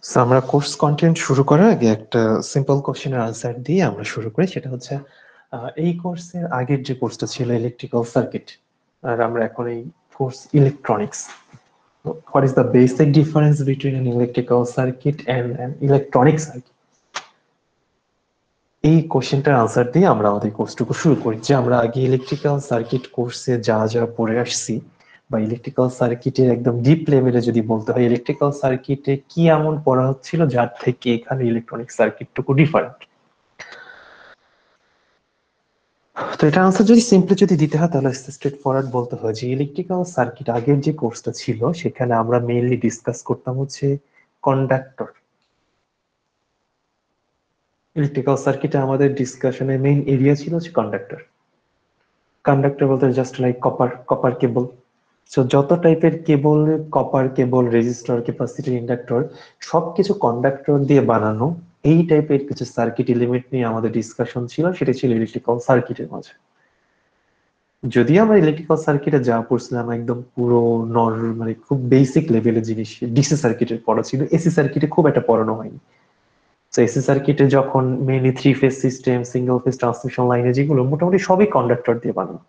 So আমরা course content শুরু করার আগে একটা সিম্পল কোশ্চেনের আনসার দিয়ে আমরা শুরু করি। সেটা হচ্ছে এই কোর্সের আগের যে কোর্সটা ছিল ইলেকট্রিক্যাল সার্কিট, আর আমরা এখন এই course electronics. What is the basic difference between an electrical circuit and an electronic circuit? এই কোশ্চেনটার আনসার দিয়ে আমরা আমাদের কোর্সটুকু শুরু করি। যে আমরা আগে ইলেকট্রিক্যাল সার্কিট কোর্সে যা যা পড়ে আসছি, বা ইলেকট্রিক্যাল সার্কিটের একদম ডিপ লেভেলে যদি বলতে হয়, ইলেকট্রিক্যাল সার্কিটে কি এমন পড়া হচ্ছিল যার থেকে এখানে ইলেকট্রনিক সার্কিটটুকু ডিফারেন্ট। তো এটা আনসার যদি সিম্পলি যদি দিতে হয় তাহলে স্ট্রেট ফরওয়ার্ড বলতে হয় যে ইলেকট্রিক্যাল সার্কিট আগের যে কোর্সটা ছিল সেখানে আমরা মেইনলি ডিসকাস করতাম হচ্ছে কন্ডাক্টর। ইলেকট্রিক্যাল সার্কিটে আমাদের ডিসকাশনের মেইন এরিয়া ছিল হচ্ছে কন্ডাক্টর। কন্ডাক্টর বলতে জাস্ট লাইক কপার কেবল। সো যত টাইপের কেবল, কপার কেবল, রেজিস্টর, ক্যাপাসিটর, ইন্ডাক্টর, সবকিছু কন্ডাক্টর দিয়ে বানানো এই টাইপের কিছু সার্কিট এলিমেন্ট নিয়ে আমাদের ডিসকাশন ছিল। সেটা ছিল ইলেকট্রিক্যাল সার্কিটের মাঝে। যদি আমরা ইলেকট্রিক্যাল সার্কিটে যা পড়ছিলাম একদম পুরো মানে খুব বেসিক লেভেলের জিনিস ডিসি সার্কিটের পড়া ছিল, এসি সার্কিটে খুব একটা পড়ানো হয়নি। তো এসি সার্কিটে যখন mainly three phase system, single phase transmission লাইনে যেগুলো মোটামুটি সবই কন্ডাক্টর দিয়ে বানানো।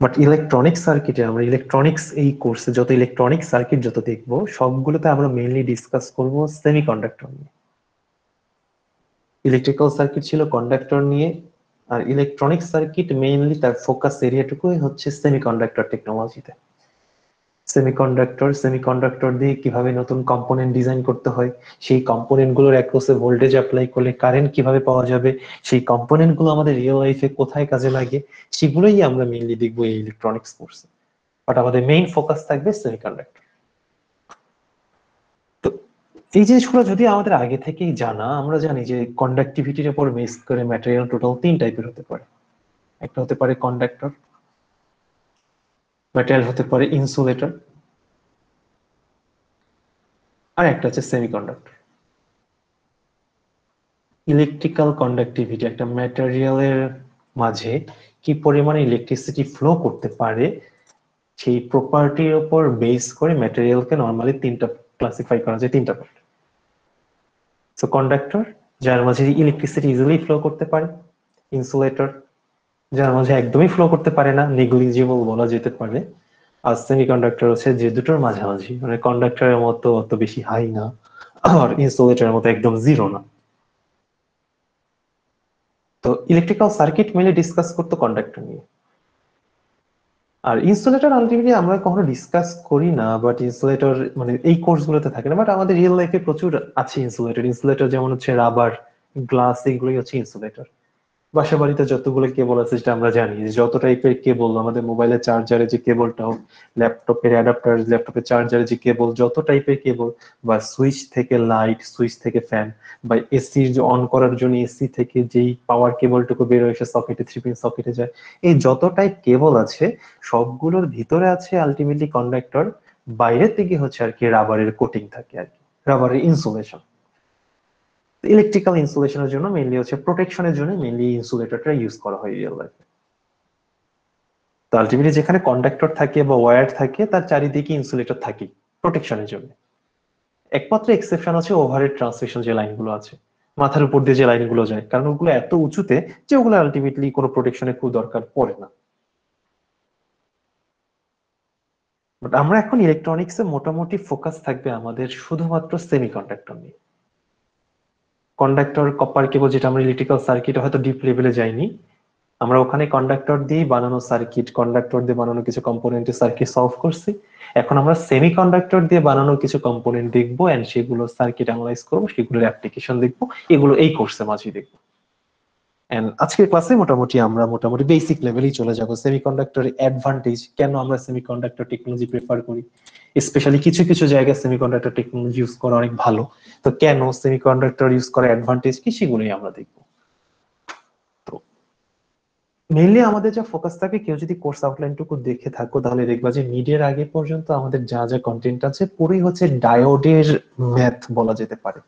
বাট ইলেকট্রনিক সার্কিটে আমরা ইলেকট্রনিক্স এই কোর্সে যত ইলেকট্রনিক সার্কিট যত দেখবো সবগুলোতে আমরা মেইনলি ডিসকাস করব সেমি কন্ডাক্টর নিয়ে। ইলেকট্রিক্যাল সার্কিট ছিল কন্ডাক্টর নিয়ে, আর ইলেকট্রনিক সার্কিট মেইনলি তার ফোকাস এরিয়াটুকুই হচ্ছে সেমিকন্ডাক্টর টেকনোলজিতে। সেমিকন্ডাক্টর দিয়ে কিভাবে নতুন কম্পোনেন্ট ডিজাইন করতে হয়, সেই কম্পোনেন্ট গুলোর অ্যাক্রসে ভোল্টেজ অ্যাপ্লাই করলে কারেন্ট কিভাবে পাওয়া যাবে, সেই কম্পোনেন্ট গুলো আমাদের রিয়েল লাইফে কোথায় কাজে লাগে, সেগুলোই আমরা মেইনলি দেখবো এই ইলেকট্রনিক্স কোর্সে। বাট আমাদের মেইন ফোকাস থাকবে সেমিকন্ডাক্টর। তো এই জিনিসগুলো যদি আমাদের আগে থেকেই জানা, আমরা জানি যে কন্ডাক্টিভিটির উপর বেস করে ম্যাটেরিয়াল টোটাল তিন টাইপের হতে পারে। একটা হতে পারে কন্ডাক্টর, ম্যাটেরিয়াল হতে পারে ইনসুলেটর, আর একটা হচ্ছে সেমিকন্ডাক্টর। ইলেকট্রিক্যাল কন্ডাক্টিভিটি একটা ম্যাটেরিয়ালের মাঝে কি পরিমাণে ইলেকট্রিসিটি ফ্লো করতে পারে সেই প্রপার্টির উপর বেস করে ম্যাটেরিয়ালকে নর্মালি তিনটা ক্লাসিফাই করা যায়, তিনটা পার্ট। সো কন্ডাক্টর, যার মাঝে ইলেকট্রিসিটি ইজিলি ফ্লো করতে পারে। ইনসুলেটর, যার মাঝে একদমই ফ্লো করতে পারে না, নেগলিজিবল বলা যেতে পারে। আর সেমিকন্ডাক্টর হচ্ছে যে দুটোর মাঝামাঝি, মানে কন্ডাক্টরের মতো অত বেশি হাই না, আর ইনসুলেটরের মতো একদম জিরো না। তো ইলেকট্রিক্যাল সার্কিট মিলে ডিসকাস করতো কন্ডাক্টর নিয়ে। আর ইনসুলেটর আলটিমেটলি আমরা কখনো ডিসকাস করি না, বাট ইনসুলেটর মানে এই কোর্স গুলোতে থাকে না, বাট আমাদের রিয়েল লাইফে প্রচুর আছে ইনসুলেটর। ইনসুলেটর যেমন হচ্ছে রাবার, গ্লাস, এগুলোই হচ্ছে ইনসুলেটর। বাসা বাড়িতে যতগুলো কেবল আছে সেটা আমরা জানি, যে যত টাইপের কেবল আমাদের মোবাইলের চার্জারে যে কেবলটা হোক, ল্যাপটপের অ্যাডাপ্টার, ল্যাপটপের চার্জারে যে কেবল, যত টাইপের কেবল, বা সুইচ থেকে লাইট, সুইচ থেকে ফ্যান, বা এসি অন করার জন্য এসি থেকে যেই পাওয়ার কেবলটুকু বের হয়ে এসে সকেটে, থ্রি পিন সকেটে যায়, এই যত টাইপ কেবল আছে সবগুলোর ভিতরে আছে আলটিমেটলি কন্ডাক্টর। বাইরের দিকে হচ্ছে আর কি রাবারের কোটিং থাকে আর কি, রাবারের ইনসুলেশন। ইলেকট্রিক্যাল ইনসুলেশনের জন্য মেইনলি হচ্ছে প্রোটেকশনের জন্য মেইনলি ইনসুলেটরটা ইউজ করা হয় রিয়েল লাইফে। তো আলটিমেটলি যেখানে কন্ডাক্টর থাকে বা ওয়্যার থাকে তার চারিদিকে ইনসুলেটর থাকে প্রোটেকশনের জন্য। একমাত্র এক্সেপশন আছে ওভারহেড ট্রান্সমিশন যে লাইনগুলো আছে, মাথার উপর দিয়ে যে লাইনগুলো যায়, কারণ ওগুলো এত উঁচুতে যে ওগুলো আলটিমেটলি কোনো প্রোটেকশনের খুব দরকার পড়ে না। বাট আমরা এখন ইলেকট্রনিক্সে মোটামুটি ফোকাস থাকবে আমাদের শুধুমাত্র সেমিকন্ডাক্টর নিয়ে। কন্ডাক্টর, কপার কেবল, যেটা আমরা ইলেকট্রিক্যাল সার্কিটে হয়তো ডিপ লেভেলে যাইনি, আমরা ওখানে কন্ডাক্টর দিয়ে বানানো সার্কিট, কন্ডাক্টর দিয়ে বানানো কিছু কম্পোনেন্টের সার্কিট সলভ করছি। এখন আমরা সেমি কন্ডাক্টর দিয়ে বানানো কিছু কম্পোনেন্ট দেখবো, এন্ড সেগুলো সার্কিট অ্যানালাইজ করবো, সেগুলোর অ্যাপ্লিকেশন দেখবো। এগুলো এই কোর্সের মাঝে দেখবো। এন্ড আজকের ক্লাসে আমরা মোটামুটি বেসিক লেভেলেই চলে যাবো। সেমিকন্ডাক্টরের অ্যাডভান্টেজ, কেন আমরা সেমিকন্ডাক্টর টেকনোলজি প্রেফার করি, স্পেশালি কিছু কিছু জায়গায় সেমিকন্ডাক্টর টেকনোলজি ইউজ করা অনেক ভালো। তো কেন সেমিকন্ডাক্টর ইউজ করার অ্যাডভান্টেজ কি, সেগুলোই আমরা দেখবো। তো মেইনলি আমাদের যা ফোকাস থাকে, কেউ যদি কোর্স আউটলাইনটুকু দেখে থাকো তাহলে দেখবা যে মিডের আগে পর্যন্ত আমাদের যা যা কন্টেন্ট আছে পুরোই হচ্ছে ডায়োডের ম্যাথ বলা যেতে পারে।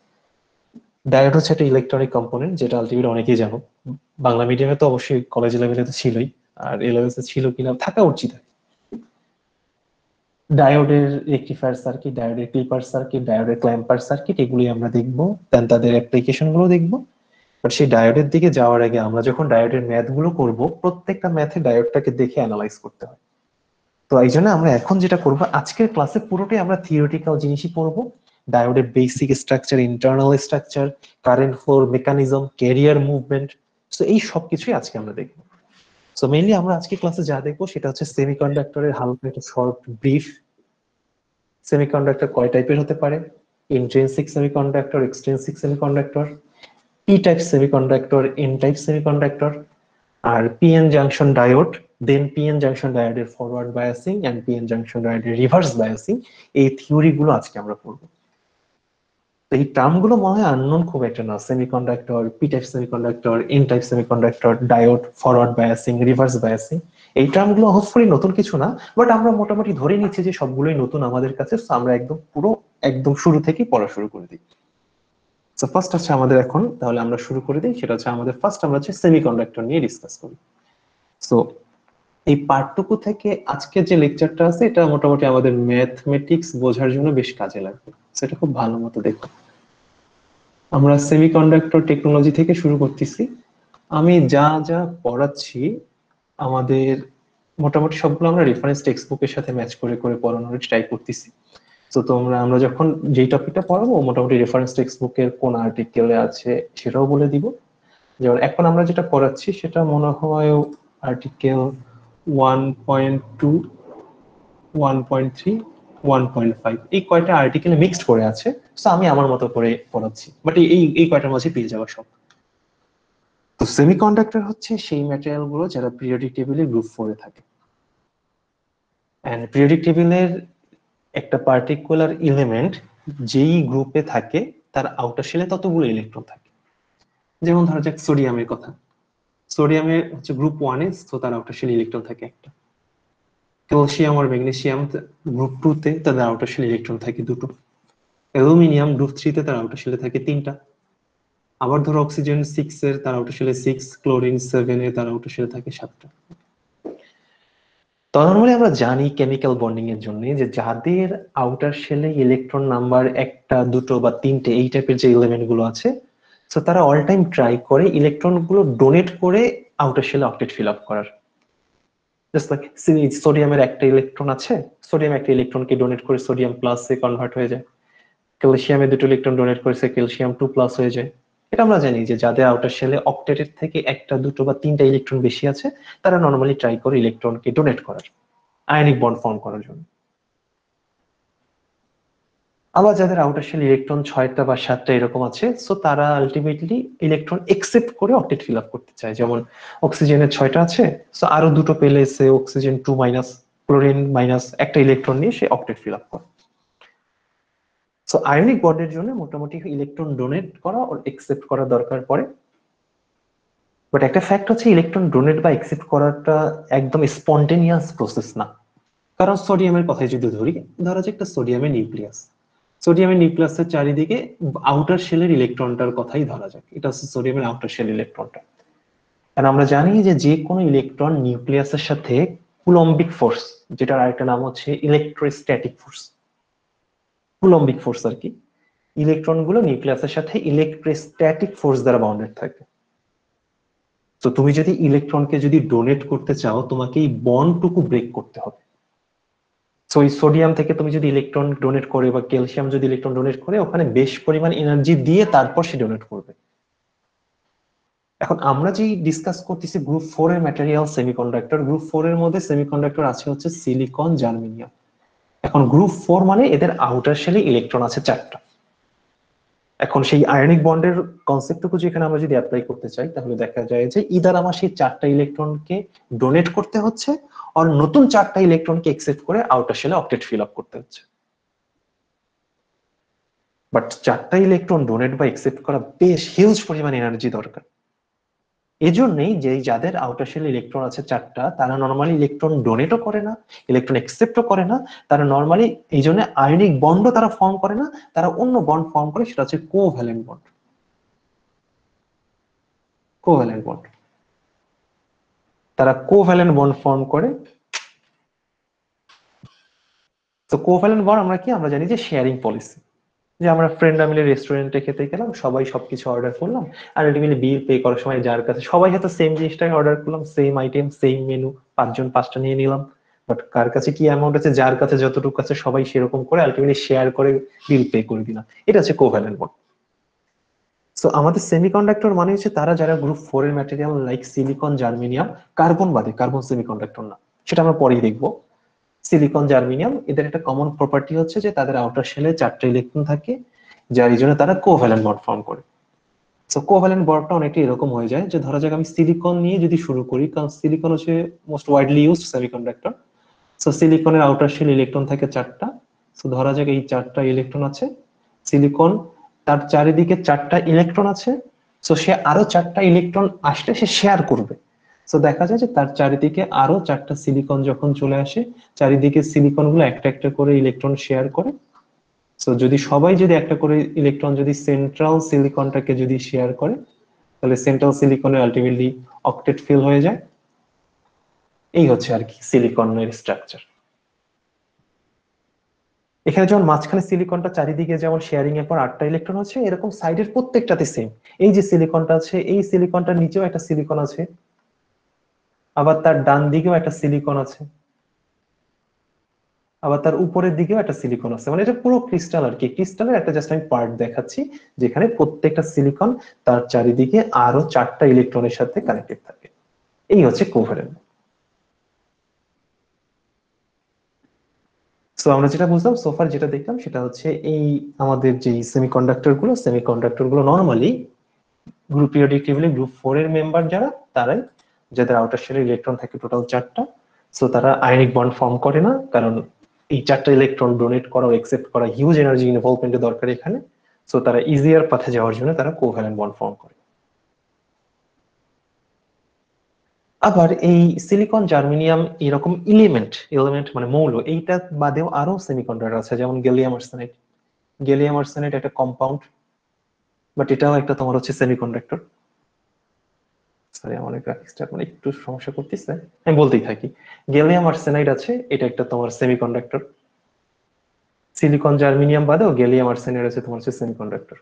ডায়োড হচ্ছে একটা ইলেকট্রনিক কম্পোনেন্ট, যেটা আলটিমেটলি অনেকেই জানো। বাংলা মিডিয়ামে তো অবশ্যই, কলেজ লেভেলে তো ছিলই, আর এ লেভেলে ছিল কিনা থাকা উচিত। ডায়োডের রেকটিফায়ার সার্কিট, ডায়োডের ক্লিপার সার্কিট, ডায়োডের ক্ল্যাম্পার সার্কিট, এগুলি আমরা দেখবো, দেন তাদের অ্যাপ্লিকেশন গুলো দেখবো। বাট সেই ডায়োডের দিকে যাওয়ার আগে আমরা যখন ডায়োডের ম্যাথ গুলো করবো, প্রত্যেকটা ম্যাথে ডায়োডটাকে দেখে অ্যানালাইজ করতে হয়। তো এই জন্য আমরা এখন যেটা করবো, আজকের ক্লাসে পুরোটাই আমরা থিওরিটিক্যাল জিনিসই পড়বো। ডায়োডের basic structure, internal structure, current flow mechanism, carrier movement, তো এই সবকিছুই আজকে আমরা দেখবো। সো মেইনলি আমরা আজকে ক্লাসে যা দেখবো সেটা হচ্ছে সেমিকন্ডাক্টরের হালকা একটা শর্ট ব্রিফ। সেমিকন্ডাক্টর কয় টাইপের হতে পারে, intrinsic semiconductor, extrinsic semiconductor, P type semiconductor, N type semiconductor, আর PN junction diode, then PN junction ডায়োডের forward biasing and PN junction ডায়োডের রিভার্স বায়াসিং, এই থিওরি গুলো আজকে আমরা পড়বো। তো এই টার্ম গুলো মনে হয় আননোন খুব একটা না, semiconductor, P type semiconductor, N type semiconductor, diode, forward biasing, reverse biasing, এই টার্ম গুলো হোপফুলি নতুন কিছু না, বাট আমরা মোটামুটি ধরে নিচ্ছি যে সবগুলোই নতুন আমাদের কাছে। আমরা একদম পুরো একদম শুরু থেকেই পড়া শুরু করে দিই। তো ফার্স্ট হচ্ছে আমাদের এখন, তাহলে আমরা শুরু করে দিই, সেটা হচ্ছে আমাদের ফার্স্ট আমরা হচ্ছে সেমিকন্ডাক্টর নিয়ে ডিসকাস করি। সো এই পার্টটুকু থেকে আজকে যে লেকচারটা আছে এটা মোটামুটি আমাদের ম্যাথমেটিক্স বোঝার জন্য বেশ কাজে লাগবে, সেটা খুব ভালো মতো দেখো। আমরা সেমিকন্ডাক্টর টেকনোলজি থেকে শুরু করতেছি। আমি যা যা পড়াচ্ছি আমাদের মোটামুটি সবগুলো আমরা রেফারেন্স টেক্সট বুকের সাথে ম্যাচ করে করে পড়ানোর ট্রাই করতেছি। তো আমরা যখন যেই টপিকটা পড়াবো মোটামুটি রেফারেন্স টেক্সট বুকের কোন আর্টিকেলে আছে সেটাও বলে দিব। যেমন এখন আমরা যেটা পড়াচ্ছি সেটা মনে হয় আর্টিকেল 1.2, 1.3, 1.5, এই কয়টা আর্টিকেলে মিক্সড করে আছে। তো আমি আমার মতো করে পড়াচ্ছি, বাট এই এই কয়টার মাঝে পেয়ে যাওয়া সব। তো সেমিকন্ডাক্টর হচ্ছে সেই ম্যাটেরিয়াল গুলো যারা পিরিয়ডিক টেবিলে গ্রুপ 4 এ থাকে। এন্ড পিরিয়ডিক টেবিলের একটা পার্টিকুলার এলিমেন্ট যেই গ্রুপে থাকে তার আউটার শেলে ততগুলো ইলেকট্রন থাকে। যেমন ধরা যাক সোডিয়ামের কথা, সোডিয়ামের হচ্ছে গ্রুপ 1 এ, তো তার আউটার শেলে ইলেকট্রন থাকে একটা। ক্যালসিয়াম আর ম্যাগনেসিয়াম গ্রুপ 2 তে, তাদের আউটার শেলে ইলেকট্রন থাকে দুটো। অ্যালুমিনিয়াম গ্রুপ 3 তে, তার আউটার শেলে থাকে তিনটা। আবার ধরো অক্সিজেন 6 এর, তার আউটার শেলে 6, ক্লোরিন 7 এর, তার আউটার শেলে থাকে 7টা। তো নরমালি আমরা জানি কেমিক্যাল বন্ডিং এর জন্য যে যাদের আউটার শেলে ইলেকট্রন নাম্বার একটা, দুটো বা তিনটে এই টাইপের যে এলিমেন্ট গুলো আছে, তো তারা অল টাইম ট্রাই করে ইলেকট্রন গুলো ডোনেট করে আউটার শেলে অক্টেট ফিল আপ করার। জাস্ট লাইক সোডিয়ামের একটা ইলেকট্রন আছে, সোডিয়াম একটা ইলেকট্রনকে ডোনেট করে সোডিয়াম প্লাসে কনভার্ট হয়ে যায়। ক্যালসিয়ামে দুটো ইলেকট্রন ডোনেট করেছে, ক্যালসিয়াম 2 প্লাস হয়ে যায়। এটা আমরা জানি যে যাদের আউটার শেলে অক্টেটের থেকে একটা, দুটো বা তিনটা ইলেকট্রন বেশি আছে, তারা নর্মালি ট্রাই করে ইলেকট্রনকে ডোনেট করার, আয়নিক বন্ড ফর্ম করার জন্য। আবার যাদের আউটার শেল ইলেকট্রন 6টা বা 7টা এরকম আছে, সো তারা আলটিমেটলি ইলেকট্রন একসেপ্ট করে অক্টেট ফিল আপ করতে চায়। যেমন অক্সিজেনের 6টা আছে, সো আরো দুটো পেলে সে অক্সিজেন 2 মাইনাস, ক্লোরিন মাইনাস একটা ইলেকট্রন নিয়ে সে অক্টেট ফিল আপ করে। সো আয়নিক বন্ডের জন্য মোটামুটি ইলেকট্রন ডোনেট করা ও একসেপ্ট করা দরকার পড়ে। বাট একটা ফ্যাক্ট হচ্ছে ইলেকট্রন ডোনেট বা একসেপ্ট করাটা একদম স্পন্টেনিয়াস প্রসেস না। কারণ সোডিয়ামের কথাই যদি ধরি, ধরা যাক একটা সোডিয়ামের নিউক্লিয়াস, সোডিয়ামের নিউক্লিয়াসের চারিদিকে আউটার শেলের ইলেকট্রনটার কথাই ধরা যাক, এটা হচ্ছে সোডিয়ামের আউটার শেল ইলেকট্রনটা। কারণ আমরা জানি যে যে কোনো ইলেকট্রন নিউক্লিয়াসের সাথে কুলম্বিক ফোর্স, যেটার আরেকটা নাম হচ্ছে ইলেকট্রোস্ট্যাটিক ফোর্স, কুলম্বিক ফোর্স আর কি, ইলেকট্রন গুলো নিউক্লিয়াসের সাথে ইলেকট্রোস্ট্যাটিক ফোর্স দ্বারা বাউন্ডেড থাকে। তো তুমি যদি ইলেকট্রনকে যদি ডোনেট করতে চাও, তোমাকে এই বন্ডটুকু ব্রেক করতে হবে। সো এই সোডিয়াম থেকে তুমি যদি ইলেকট্রন ডোনেট করে বা ক্যালসিয়াম যদি ইলেকট্রন ডোনেট করে, ওখানে বেশ পরিমাণ এনার্জি দিয়ে তারপর সে ডোনেট করবে। এখন আমরা যেই ডিসকাস করতেছি গ্রুপ 4 এর ম্যাটেরিয়াল সেমিকন্ডাক্টর, গ্রুপ 4 এর মধ্যে সেমিকন্ডাক্টর আছে হচ্ছে সিলিকন, জার্মেনিয়াম। এখন গ্রুপ 4 মানে এদের আউটার শেলে ইলেকট্রন আছে 4টা। এখন সেই আয়নিক বন্ডের কনসেপ্টটুকু যেখানে আমরা যদি অ্যাপ্লাই করতে চাই, তাহলে দেখা যায় যে ইদার আমার সেই 4টা ইলেকট্রনকে ডোনেট করতে হচ্ছে, আর নতুন 4টা ইলেকট্রনকে একসেপ্ট করে আউটার শেলে অক্টেট ফিল আপ করতে হচ্ছে। বাট 4টা ইলেকট্রন ডোনেট বা একসেপ্ট করা বেশ হিউজ পরিমাণ এনার্জি দরকার। এজন্যই যে যাদের আউটার শেল ইলেকট্রন আছে 4টা, তারা নর্মালি ইলেকট্রন ডোনেটও করে না, ইলেকট্রন একসেপ্টও করে না। তারা নর্মালি এই জন্য আয়নিক বন্ডও তারা ফর্ম করে না, তারা অন্য বন্ড ফর্ম করে, সেটা হচ্ছে কোভ্যালেন্ট বন্ড। কোভ্যালেন্ট বন্ড, তারা কোভ্যালেন্ট বন্ড ফর্ম করে। তো কোভ্যালেন্ট বন্ড আমরা কি, আমরা জানি যে শেয়ারিং পলিসি, যে আমরা ফ্রেন্ডরা মিলে রেস্টুরেন্টে খেতে গেলাম, সবাই সবকিছু অর্ডার করলাম, আর আলটিমেটলি বিল পে করার সময় যার কাছে সবাই হয়তো সেম জিনিসটাই অর্ডার করলাম, সেম আইটেম সেম মেনু, পাঁচজন পাঁচটা নিয়ে নিলাম, বাট কার কাছে কি অ্যামাউন্ট আছে, যার কাছে যতটুকু আছে সবাই সেরকম করে আলটিমেটলি শেয়ার করে বিল পে করে দিলাম। এটা হচ্ছে কোভ্যালেন্ট বন্ড। সো আমাদের সেমিকন্ডাক্টর মানে হচ্ছে তারা যারা গ্রুপ 4 এর material like silicon, germanium, carbon বাদে, কার্বন সেমিকন্ডাক্টর না, সেটা আমরা পরেই দেখবো। সিলিকন, জার্মেনিয়াম, এদের একটা কমন প্রপার্টি হচ্ছে যে তাদের আউটার শেলে 4টা ইলেকট্রন থাকে, যার জন্য তারা কোভ্যালেন্ট বন্ড ফর্ম করে। সো কোভ্যালেন্ট বন্ডটা অনেকটা এরকম হয়ে যায় যে ধরা যাক আমি সিলিকন নিয়ে যদি শুরু করি, কারণ সিলিকন হচ্ছে most widely used semiconductor. So সিলিকনের আউটার শেল ইলেকট্রন থাকে 4টা। সো ধরা যাক এই 4টা ইলেকট্রন আছে সিলিকন, তার চারিদিকে 4টা ইলেকট্রন আছে। সো সে আরো 4টা ইলেকট্রন আসলে সে শেয়ার করবে। সো দেখা যায় যে তার চারিদিকে আরো 4টা সিলিকন যখন চলে আসে, চারিদিকে সিলিকন গুলো একটা একটা করে ইলেকট্রন শেয়ার করে। সো যদি সবাই যদি একটা করে ইলেকট্রন যদি সেন্ট্রাল সিলিকনটাকে যদি শেয়ার করে, তাহলে সেন্ট্রাল সিলিকনে আলটিমেটলি অক্টেট ফিল হয়ে যায়। এই হচ্ছে আর কি সিলিকনের স্ট্রাকচার। এখানে যেমন মাঝখানে সিলিকনটা চারিদিকে যেমন শেয়ারিং এর পর 8টা ইলেকট্রন আছে, এরকম সাইডের প্রত্যেকটাতে সেম। এই যে সিলিকনটা আছে, এই সিলিকনটার নিচেও একটা সিলিকন আছে, আবার তার ডান দিকেও একটা সিলিকন আছে, আবার তার উপরের দিকেও একটা সিলিকন আছে। মানে এটা পুরো ক্রিস্টাল আর কি, ক্রিস্টালের একটা জাস্ট আমি পার্ট দেখাচ্ছি, যেখানে প্রত্যেকটা সিলিকন তার চারিদিকে আরো 4টা ইলেকট্রনের সাথে কানেক্টেড থাকে। এই হচ্ছে কোভ্যালেন্ট। সো আমরা যেটা বুঝলাম সোফার, যেটা দেখলাম সেটা হচ্ছে এই আমাদের যে সেমিকন্ডাক্টর গুলো নর্মালি গ্রুপ পিরিয়ডিক টেবিলে গ্রুপ 4 এর মেম্বার যারা, তারাই, যাদের আউটার শেলে ইলেকট্রন থাকে টোটাল 4টা। সো তারা আয়নিক বন্ড ফর্ম করে না, কারণ এই 4টা ইলেকট্রন ডোনেট করা ও একসেপ্ট করা হিউজ এনার্জি ইনভলভমেন্টের দরকার এখানে। সো তারা ইজিয়ার পাথে যাওয়ার জন্য তারা কোভ্যালেন্ট বন্ড ফর্ম করে। আবার এই সিলিকন, জার্মেনিয়াম এরকম এলিমেন্ট, এলিমেন্ট মানে মৌল, এইটা বাদেও আরো সেমিকন্ডাক্টর আছে, যেমন গ্যালিয়াম আর্সেনাইড। গ্যালিয়াম আর্সেনাইড একটা কম্পাউন্ড, বাট এটাও একটা তোমার হচ্ছে সেমিকন্ডাক্টর। সরি, আমার গ্রাফিক্সটা মানে একটু সমস্যা করতেছে, আমি বলতেই থাকি। গ্যালিয়াম আর্সেনাইড আছে, এটা একটা তোমার সেমিকন্ডাক্টর। সিলিকন, জার্মেনিয়াম বাদেও গ্যালিয়াম আর্সেনাইড আছে তোমার হচ্ছে সেমিকন্ডাক্টর।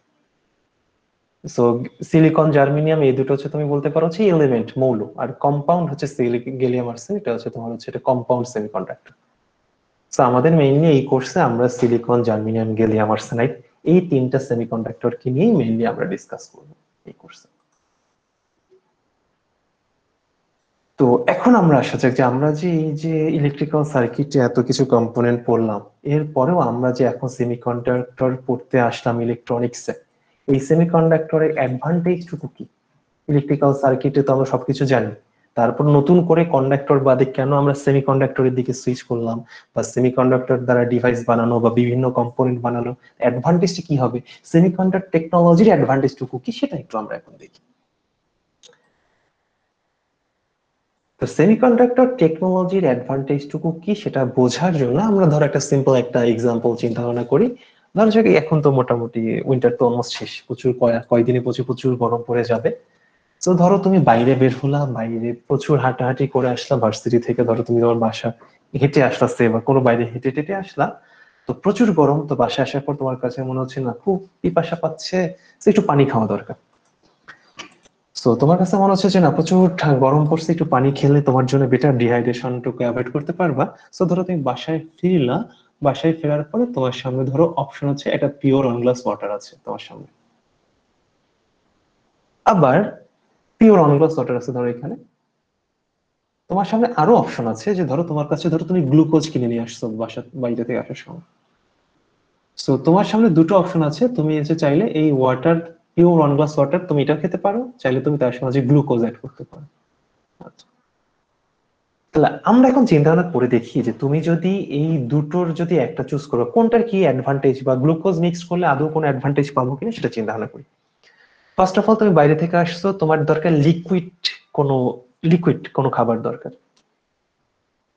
সো সিলিকন, জার্মেনিয়াম এই দুটো হচ্ছে তুমি বলতে পারো হচ্ছে এলিমেন্ট, মৌল, আর কম্পাউন্ড হচ্ছে গ্যালিয়াম আর্সেনাইড, এটা হচ্ছে তোমার হচ্ছে এটা কম্পাউন্ড সেমিকন্ডাক্টর। সো আমাদের মেইনলি এই কোর্সে আমরা সিলিকন, জার্মেনিয়াম, গ্যালিয়াম আর্সেনাইড এই 3টা সেমিকন্ডাক্টরকে নিয়েই মেইনলি আমরা ডিসকাস করবো এই কোর্সে। তো এখন আমরা আসা যাক যে আমরা যে এই যে ইলেকট্রিক্যাল সার্কিটে এত কিছু কম্পোনেন্ট পড়লাম, এরপরেও আমরা যে এখন সেমিকন্ডাক্টর পড়তে আসলাম ইলেকট্রনিক্সে, এই সেমিকন্ডাক্টরের অ্যাডভান্টেজ টুকু কি? ইলেকট্রিক্যাল সার্কিটে তো আমরা সবকিছু জানি, তারপর নতুন করে কন্ডাক্টর বাদে কেন আমরা সেমিকন্ডাক্টরের দিকে সুইচ করলাম, বা সেমিকন্ডাক্টর দ্বারা ডিভাইস বানানো বা বিভিন্ন কম্পোনেন্ট বানানো অ্যাডভান্টেজটা কি হবে, সেমিকন্ডাক্টর টেকনোলজির অ্যাডভান্টেজ টুকু কি, সেটা একটু আমরা এখন দেখি। তো সেমিকন্ডাক্টর টেকনোলজির অ্যাডভান্টেজ টুকু কি সেটা বোঝার জন্য আমরা ধরো একটা সিম্পল একটা এক্সাম্পল চিন্তা ভাবনা করি। ধরো যে এখন তো মোটামুটি উইন্টার তো অলমোস্ট শেষ, প্রচুর কয়দিনে প্রচুর প্রচুর গরম পড়ে যাবে। তো ধরো তুমি বাইরে বের হলা, বাইরে প্রচুর হাঁটাহাঁটি করে আসলা ভার্সিটি থেকে, ধরো তুমি তোমার বাসা হেঁটে আসলা, সে বা কোনো বাইরে হেঁটে টেটে আসলা। তো প্রচুর গরম, তো বাসায় আসার পর তোমার কাছে মনে হচ্ছে না খুব পিপাসা পাচ্ছে, তো একটু পানি খাওয়া দরকার। তো তোমার কাছে মনে হচ্ছে যে না প্রচুর গরম পড়ছে, একটু পানি খেলে তোমার জন্য বেটার, ডিহাইড্রেশনটুকু অ্যাভয়েড করতে পারবা। সো ধরো তুমি বাসায় ফিরলা, বাসায় ফেরার পরে তোমার সামনে ধরো অপশন হচ্ছে একটা পিওর অন গ্লাস ওয়াটার আছে তোমার সামনে, আবার পিওর অন গ্লাস ওয়াটার আছে ধরো এখানে। তোমার সামনে আরো অপশন আছে যে ধরো তোমার কাছে ধরো তুমি গ্লুকোজ কিনে নিয়ে আসছো বাসা বাইরে থেকে আসার সময়। সো তোমার সামনে দুটো অপশন আছে, তুমি এসে চাইলে এই water, pure one glass water তুমি এটা খেতে পারো, চাইলে তুমি তার সাথে গ্লুকোজ অ্যাড করতে পারো। আচ্ছা, তাহলে আমরা এখন চিন্তা ভাবনা করে দেখি যে তুমি যদি এই দুটোর যদি একটা চুজ করো, কোনটার কি অ্যাডভান্টেজ, বা গ্লুকোজ মিক্স করলে আদৌ কোনো অ্যাডভান্টেজ পাবো কিনা সেটা চিন্তা ভাবনা করি। ফার্স্ট অফ অল তুমি বাইরে থেকে আসছো, তোমার দরকার কোনো লিকুইড কোনো খাবার দরকার।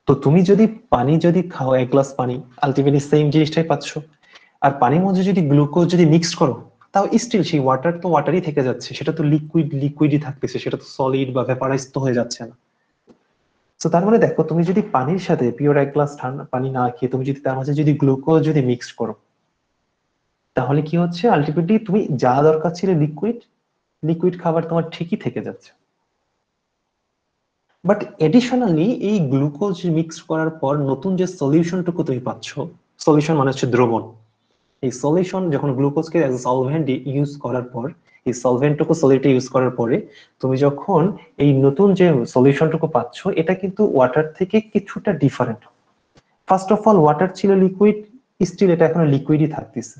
তো তুমি যদি পানি যদি খাও, 1 গ্লাস পানি, আলটিমেটলি সেম জিনিসটাই পাচ্ছ। আর পানির মধ্যে যদি গ্লুকোজ যদি মিক্স করো, তাও স্টিল সেই ওয়াটার তো ওয়াটারই থেকে যাচ্ছে, সেটা তো লিকুইডই থাকতেছে, সেটা তো সলিড বা ভেপারাইজ তো হয়ে যাচ্ছে না। তো তার মানে দেখো, তুমি যদি পানির সাথে পিওর এক গ্লাস ঠান্ডা পানি না খেয়ে তুমি যদি তার মাঝে যদি গ্লুকোজ যদি মিক্স করো, তাহলে কি হচ্ছে আলটিমেটলি তুমি যা দরকার ছিল লিকুইড, লিকুইড খাবার তোমার ঠিকই থেকে যাচ্ছে। বাট এডিশনালি এই গ্লুকোজ মিক্স করার পর নতুন যে সলিউশনটুকু তুমি পাচ্ছ, সলিউশন মানে হচ্ছে দ্রবণ, এই সলিউশন যখন গ্লুকোজকে অ্যাজ সলভেন্ট ইউজ করার পর, এই সলভেন্টটুকু সলিউটে ইউজ করার পরে তুমি যখন এই নতুন যে সলিউশনটুকু পাচ্ছ, এটা কিন্তু ওয়াটার থেকে কিছুটা different. First of all water ছিল লিকুইড, স্টিল এটা এখনো লিকুইডই থাকতেছে,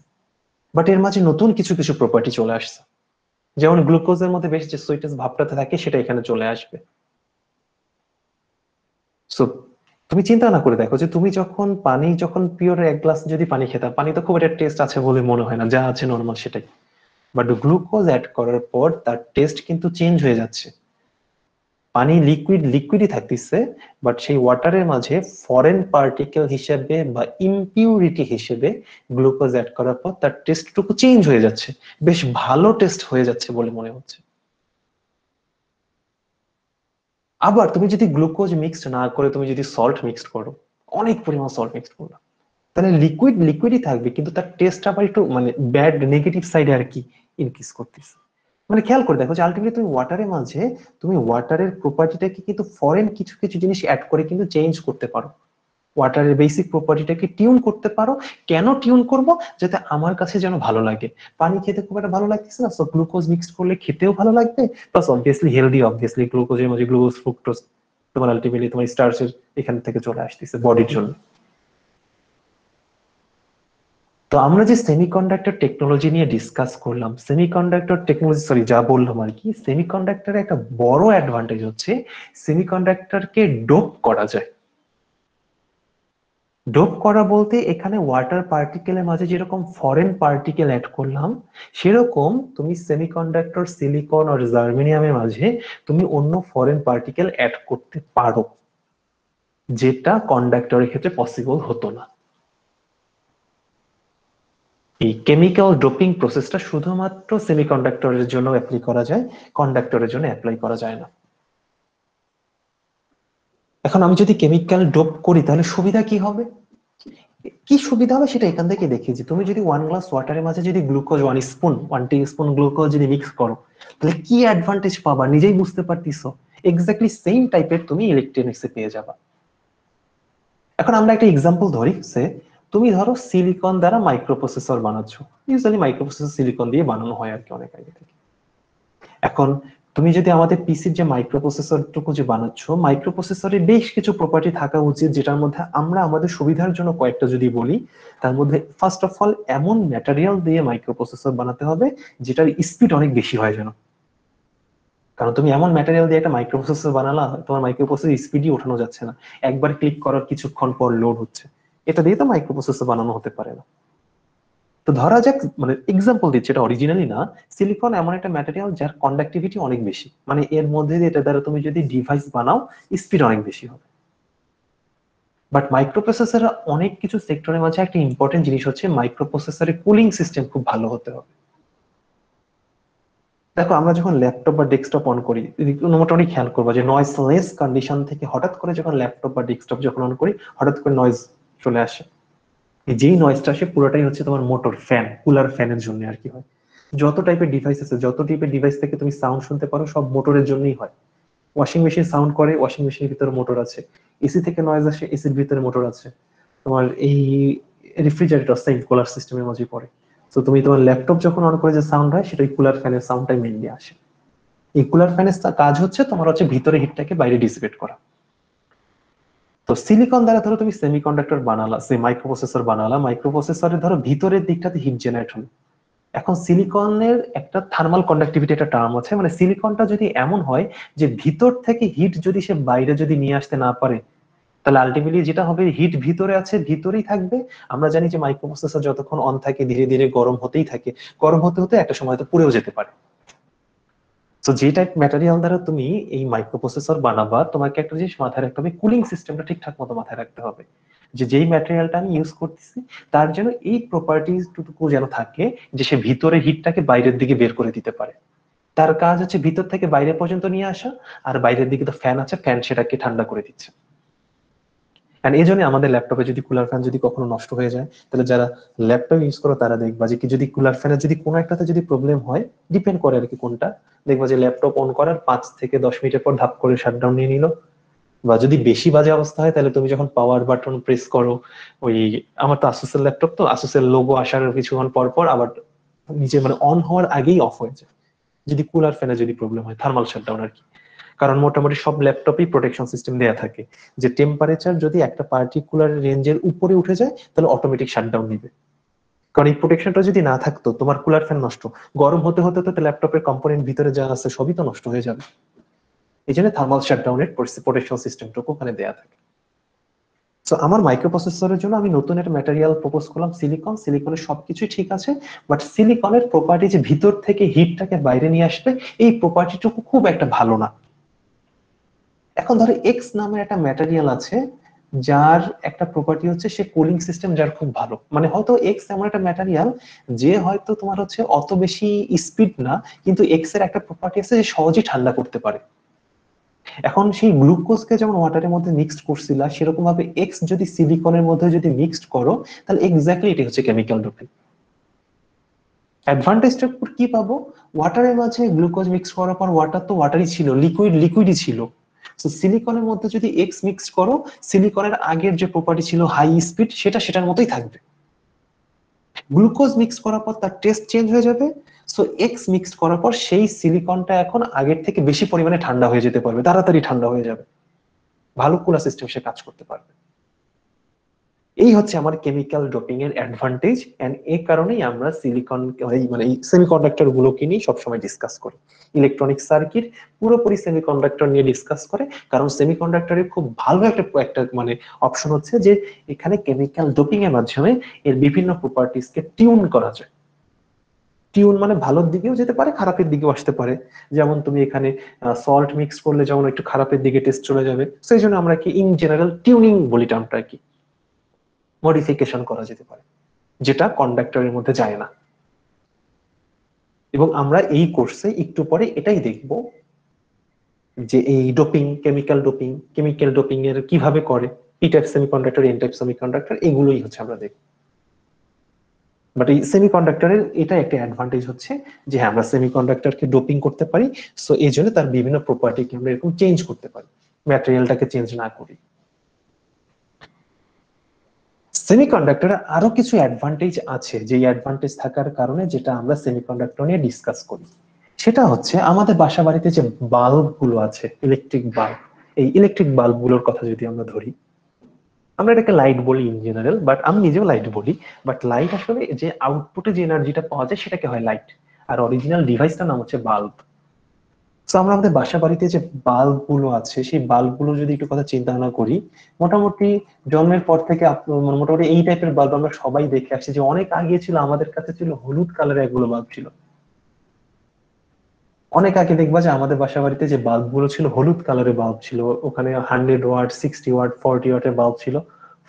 বাট এর মাঝে নতুন কিছু কিছু প্রপার্টি চলে আসছে। যেমন গ্লুকোজের মধ্যে বেশ যে সুইটেস ভাবটাতে থাকে সেটা এখানে চলে আসবে। সো তুমি চিন্তা না করে দেখো যে তুমি যখন পানি, যখন পিওর এক গ্লাস যদি পানি খেতাম, পানি তো খুব একটা টেস্ট আছে বলে মনে হয় না, যা আছে নর্মাল সেটাই। বাট গ্লুকোজ অ্যাড করার পর তার টেস্ট কিন্তু চেঞ্জ হয়ে যাচ্ছে। পানি লিকুইড লিকুইডই থাকতেছে, বাট সেই ওয়াটারের মাঝে ফরেন পার্টিকেল হিসেবে বা ইমপিউরিটি হিসেবে গ্লুকোজ অ্যাড করার পর তার টেস্টটুকু চেঞ্জ হয়ে যাচ্ছে, বেশ ভালো টেস্ট হয়ে যাচ্ছে বলে মনে হচ্ছে। আবার তুমি যদি গ্লুকোজ মিক্সড না করে তুমি যদি সল্ট মিক্সড করো, অনেক পরিমাণ সল্ট মিক্সড করো, তাহলে লিকুইড লিকুইডই থাকবে, কিন্তু তার টেস্ট আবার একটু মানে ব্যাড নেগেটিভ সাইডে আর কি ইনক্রিজ করতেছে। মানে খেয়াল করে দেখো যে আলটিমেটলি তুমি ওয়াটারের মাঝে তুমি ওয়াটারের প্রপার্টিটাকে কিন্তু ফরেন কিছু কিছু জিনিস অ্যাড করে কিন্তু চেঞ্জ করতে পারো, ওয়াটারের বেসিক প্রপার্টিটাকে টিউন করতে পারো। কেন টিউন করব? যাতে আমার কাছে যেন ভালো লাগে। পানি খেতে খুব একটা ভালো লাগতেছে না, সো গ্লুকোজ মিক্স করলে খেতেও ভালো লাগবে, প্লাস অবভিয়াসলি হেলদি, অবভিয়াসলি গ্লুকোজের মাঝে গ্লুকোজ ফ্রুক্টোজ তোমার আলটিমেটলি তোমার স্টার্চের এখান থেকে চলে আসতেছে বডির জন্য। তো আমরা যে সেমিকন্ডাক্টর টেকনোলজি নিয়ে ডিসকাস করলাম, সেমিকন্ডাক্টর টেকনোলজি সরি যা বললাম আর কি, সেমিকন্ডাক্টরের একটা বড় অ্যাডভান্টেজ হচ্ছে সেমিকন্ডাক্টরকে ডোপ করা যায়। ডোপ করা বলতে এখানে ওয়াটার পার্টিকেলের মাঝে যেরকম ফরেন পার্টিকেল অ্যাড করলাম, সেরকম তুমি সেমিকন্ডাক্টর সিলিকন আর জার্মেনিয়ামের মাঝে তুমি অন্য ফরেন পার্টিকেল অ্যাড করতে পারো, যেটা কন্ডাক্টরের ক্ষেত্রে পসিবল হতো না। এই কেমিক্যাল ডোপিং প্রসেসটা শুধুমাত্র সেমিকন্ডাক্টরের জন্য অ্যাপ্লাই করা যায়, কন্ডাক্টরের জন্য অ্যাপ্লাই করা যায় না। এখন আমি যদি কেমিক্যাল ডোপ করি তাহলে সুবিধা কি হবে? কি সুবিধা হবে সেটা এখান থেকে দেখিয়েছি। তুমি যদি 1 গ্লাস ওয়াটারের মাঝে যদি গ্লুকোজ 1 স্পুন 1 টি স্পুন গ্লুকোজ যদি মিক্স করো, তাহলে কি অ্যাডভান্টেজ পাবা নিজেই বুঝতে পারতিছো। এক্স্যাক্টলি সেম টাইপের তুমি ইলেকট্রনিক্সে পেয়ে যাবা। এখন আমরা একটা এক্সাম্পল ধরি, সে তুমি ধরো সিলিকন দ্বারা মাইক্রোপ্রসেসর বানাচ্ছো। ইউজুয়ালি মাইক্রোপ্রসেসর সিলিকন দিয়ে বানানো হয় আর কি অনেক আগে থেকে। এখন তুমি যদি আমাদের পিসির যে মাইক্রোপ্রসেসর টুকু যে বানাচ্ছ, মাইক্রোপ্রসেসরের বেশ কিছু প্রপার্টি থাকা উচিত, যেটার মধ্যে আমরা আমাদের সুবিধার জন্য কয়েকটা যদি বলি, তার মধ্যে ফার্স্ট অফ অল এমন ম্যাটেরিয়াল দিয়ে মাইক্রোপ্রসেসর বানাতে হবে যেটার স্পিড অনেক বেশি হয় যেন। কারণ তুমি এমন ম্যাটেরিয়াল দিয়ে একটা মাইক্রোপ্রসেসর বানালা, তোমার মাইক্রোপ্রসেসর স্পিডই ওঠানো যাচ্ছে না, একবার ক্লিক করার কিছুক্ষণ পর লোড হচ্ছে। এটা দিয়ে তো মাইক্রোপ্রসেসর বানানো হতে পারে না। তো ধরা যাক, মানে এক্সাম্পল দিচ্ছি, এটা অরিজিনালি না, সিলিকন এমন একটা ম্যাটেরিয়াল যার কন্ডাক্টিভিটি অনেক বেশি, মানে এর মধ্যে দিয়ে এটা দ্বারা তুমি যদি ডিভাইস বানাও স্পিড অনেক বেশি হবে। বাট মাইক্রোপ্রসেসর অনেক কিছু সেক্টরের মাঝে একটা ইম্পর্টেন্ট জিনিস হচ্ছে মাইক্রোপ্রসেসরের কুলিং সিস্টেম খুব ভালো হতে হবে। দেখো আমরা যখন ল্যাপটপ বা ডেস্কটপ অন করি, মোটামুটি খেয়াল করবো যে নয়েজ লেস কন্ডিশন থেকে হঠাৎ করে যখন ল্যাপটপ বা ডেস্কটপ যখন অন করি, হঠাৎ করে নয়েজ চলে আসে। যেই নয়েজটা আসে পুরোটাই হচ্ছে তোমার মোটর ফ্যান, কুলার ফ্যানের জন্য আর কি হয়। যত টাইপের ডিভাইস আছে, যত টাইপের ডিভাইস থেকে তুমি সাউন্ড শুনতে পারো, সব মোটরের জন্যই হয়। ওয়াশিং মেশিন সাউন্ড করে, ওয়াশিং মেশিনের ভিতরে মোটর আছে। এসি থেকে নয়েজ আসে, এসির ভিতরে মোটর আছে। তোমার এই রেফ্রিজারেটর সেম কুলার সিস্টেমের মাঝে পড়ে। তো তুমি তোমার ল্যাপটপ যখন অন করে যে সাউন্ড হয়, সেটা কুলার ফ্যানের সাউন্ডটাই মেইনলি আসে। এই কুলার ফ্যানের কাজ হচ্ছে তোমার হচ্ছে ভিতরে হিটটাকে বাইরে ডিসিপেট করা। তো সিলিকন দ্বারা ধরো তুমি সেমিকন্ডাক্টর বানালা, সে মাইক্রোপ্রসেসর বানালা, মাইক্রোপ্রসেসরের ধরো ভিতরের দিকটাতে হিট জেনারেট হলো। এখন সিলিকনের একটা থার্মাল কন্ডাক্টিভিটি একটা টার্ম আছে, মানে সিলিকনটা যদি এমন হয় যে ভিতর থেকে হিট যদি সে বাইরে যদি নিয়ে আসতে না পারে, তাহলে আলটিমেটলি যেটা হবে হিট ভিতরে আছে ভিতরেই থাকবে। আমরা জানি যে মাইক্রোপ্রসেসর যতক্ষণ অন থাকে ধীরে ধীরে গরম হতেই থাকে, গরম হতে হতে একটা সময় তো পুড়েও যেতে পারে। তো যে টাইপ ম্যাটেরিয়াল দ্বারা তুমি এই মাইক্রোপ্রসেসর বানাবা, তোমাকে একটা জিনিস মাথায় রাখতে হবে, কুলিং সিস্টেমটা ঠিকঠাক মতো মাথায় রাখতে হবে, যে যেই ম্যাটেরিয়ালটা আমি ইউজ করতেছি তার যেন এই প্রপার্টিজ টুকু যেন থাকে যে সে ভিতরে হিটটাকে বাইরের দিকে বের করে দিতে পারে। তার কাজ হচ্ছে ভিতর থেকে বাইরে পর্যন্ত নিয়ে আসা, আর বাইরের দিকে তো ফ্যান আছে, ফ্যান সেটাকে ঠান্ডা করে দিচ্ছে। আর এই জন্য আমাদের ল্যাপটপে যদি কুলার ফ্যান যদি কখনো নষ্ট হয়ে যায়, তাহলে যারা ল্যাপটপ ইউজ করো তারা দেখবা যে কি যদি কুলার ফ্যানের যদি কোনো একটাতে যদি প্রবলেম হয়, ডিপেন্ড করে আর কি কোনটা, দেখবা যে ল্যাপটপ অন করার 5 থেকে 10 মিনিটের পর ধাপ করে শাটডাউন নিয়ে নিল। বা যদি বেশি বাজে অবস্থা হয়, তাহলে তুমি যখন পাওয়ার বাটন প্রেস করো, ওই আমার তো আসুসের ল্যাপটপ, তো আসুসের লোগো আসার কিছুক্ষণ পর পর আবার নিচে মানে অন হওয়ার আগেই অফ হয়ে যায়, যদি কুলার ফ্যানে যদি প্রবলেম হয়, থার্মাল শাটডাউন আর কি। কারণ মোটামুটি সব ল্যাপটপেই প্রোটেকশন সিস্টেম দেয়া থাকে যে টেম্পারেচার যদি একটা পার্টিকুলার রেঞ্জের উপরে উঠে যায়, তাহলে অটোমেটিক শাটডাউন নিবে। কারণ এই প্রোটেকশনটা যদি না থাকতো, তোমার কুলার ফ্যান নষ্ট, গরম হতে হতে তো ল্যাপটপের কম্পোনেন্ট ভিতরে যা আছে সবই তো নষ্ট হয়ে যাবে। এই জন্য থার্মাল শাটডাউনের প্রোটেকশন সিস্টেমটুকু ওখানে দেয়া থাকে। তো আমার মাইক্রোপ্রসেসরের জন্য আমি নতুন একটা ম্যাটেরিয়াল প্রপোজ করলাম, সিলিকন। সিলিকনের সবকিছুই ঠিক আছে, বাট সিলিকনের প্রপার্টি যে ভিতর থেকে হিটটাকে বাইরে নিয়ে আসবে, এই প্রপার্টিটুকু খুব একটা ভালো না। এখন ধরো এক্স নামের একটা ম্যাটেরিয়াল আছে, যার একটা প্রপার্টি হচ্ছে সে কুলিং সিস্টেম যার খুব ভালো, মানে হয়তো এক্স এমন একটা ম্যাটেরিয়াল যে হয়তো তোমার হচ্ছে অত বেশি স্পিড না, কিন্তু এক্স এর একটা প্রপার্টি আছে যে সহজেই ঠান্ডা করতে পারে। এখন সেই গ্লুকোজকে যেমন ওয়াটারের মধ্যে মিক্সড করছিলা, সেরকম ভাবে এক্স যদি সিলিকনের মধ্যে যদি মিক্সড করো, তাহলে এক্স্যাক্টলি এটি হচ্ছে কেমিক্যাল ডোপিং। অ্যাডভান্টেজটা কি পাবো? ওয়াটারের মাঝে গ্লুকোজ মিক্স করার পর ওয়াটার তো ওয়াটারই ছিল, লিকুইডই ছিল। তো সিলিকনের মধ্যে যদি এক্স মিক্স করো, সিলিকনের আগের যে প্রপার্টি ছিল হাই স্পিড, সেটা সেটার মতোই থাকবে। গ্লুকোজ মিক্স করার পর তার টেস্ট চেঞ্জ হয়ে যাবে। সো এক্স মিক্স করার পর সেই সিলিকনটা এখন আগের থেকে বেশি পরিমাণে ঠান্ডা হয়ে যেতে পারবে, তাড়াতাড়ি ঠান্ডা হয়ে যাবে, ভালো কুলার সিস্টেম সে কাজ করতে পারবে। এই হচ্ছে আমার কেমিক্যাল ডোপিং এর অ্যাডভান্টেজ, এন্ড এই কারণেই আমরা সিলিকন মানে এই সেমিকন্ডাক্টর গুলোকে নিয়ে সবসময় ডিসকাস করি। ইলেকট্রনিক সার্কিট পুরোপুরি সেমিকন্ডাক্টর নিয়ে ডিসকাস করে, কারণ সেমিকন্ডাক্টরের খুব ভালো একটা একটা মানে অপশন হচ্ছে যে এখানে কেমিক্যাল ডোপিং এর মাধ্যমে এর বিভিন্ন প্রপার্টিস কে টিউন করা যায়। টিউন মানে ভালোর দিকেও যেতে পারে, খারাপের দিকেও আসতে পারে। যেমন তুমি এখানে সল্ট মিক্স করলে যেমন একটু খারাপের দিকে টেস্ট চলে যাবে, সেই জন্য আমরা কি ইন জেনারেল টিউনিং বলি টার্মটা কি, মডিফিকেশন করা যেতে পারে, যেটা কন্ডাক্টরের মধ্যে যায় না। এবং আমরা এই কোর্সে একটু পরে এটাই দেখব যে এই ডোপিং, কেমিক্যাল ডোপিং এর কিভাবে করে, P type semiconductor, N type semiconductor, এগুলোই হচ্ছে আমরা দেখব। বাট এই সেমিকন্ডাক্টরের এটা একটা অ্যাডভান্টেজ হচ্ছে যে হ্যাঁ, আমরা সেমিকন্ডাক্টরকে ডোপিং করতে পারি। সো এই জন্য তার বিভিন্ন প্রপার্টিকে আমরা এরকম চেঞ্জ করতে পারি, ম্যাটেরিয়ালটাকে চেঞ্জ না করি। সেমিকন্ডাক্টরের আরো কিছু অ্যাডভান্টেজ আছে, যে অ্যাডভান্টেজ থাকার কারণে যেটা আমরা সেমিকন্ডাক্টর নিয়ে ডিসকাস করি। সেটা হচ্ছে আমাদের বাসা বাড়িতে যে বাল্ব গুলো আছে, ইলেকট্রিক বাল্ব, এই ইলেকট্রিক বাল্ব গুলোর কথা যদি আমরা ধরি, আমরা এটাকে লাইট বলি ইন জেনারেল, বাট আমি নিজেও লাইট বলি। বাট লাইট আসলে যে আউটপুটে যে এনার্জিটা পাওয়া যায় সেটাকে হয় লাইট, আর অরিজিনাল ডিভাইসটার নাম হচ্ছে বাল্ব। তো আমরা আমাদের বাসা বাড়িতে যে বাল্ব গুলো আছে, সেই বাল্ব গুলো যদি একটু কথা চিন্তা ভাবনা করি, মোটামুটি জন্মের পর থেকে মোটামুটি এই টাইপের বাল্ব আমরা সবাই দেখে আসছি। যে অনেক আগে ছিল আমাদের কাছে ছিল হলুদ কালারের এগুলো বাল্ব ছিল। অনেক আগে দেখবা যে আমাদের বাসা বাড়িতে যে বাল্ব গুলো ছিল হলুদ কালারের বাল্ব ছিল, ওখানে 100 ওয়াট, 60 ওয়াট, 40 ওয়াটের বাল্ব ছিল।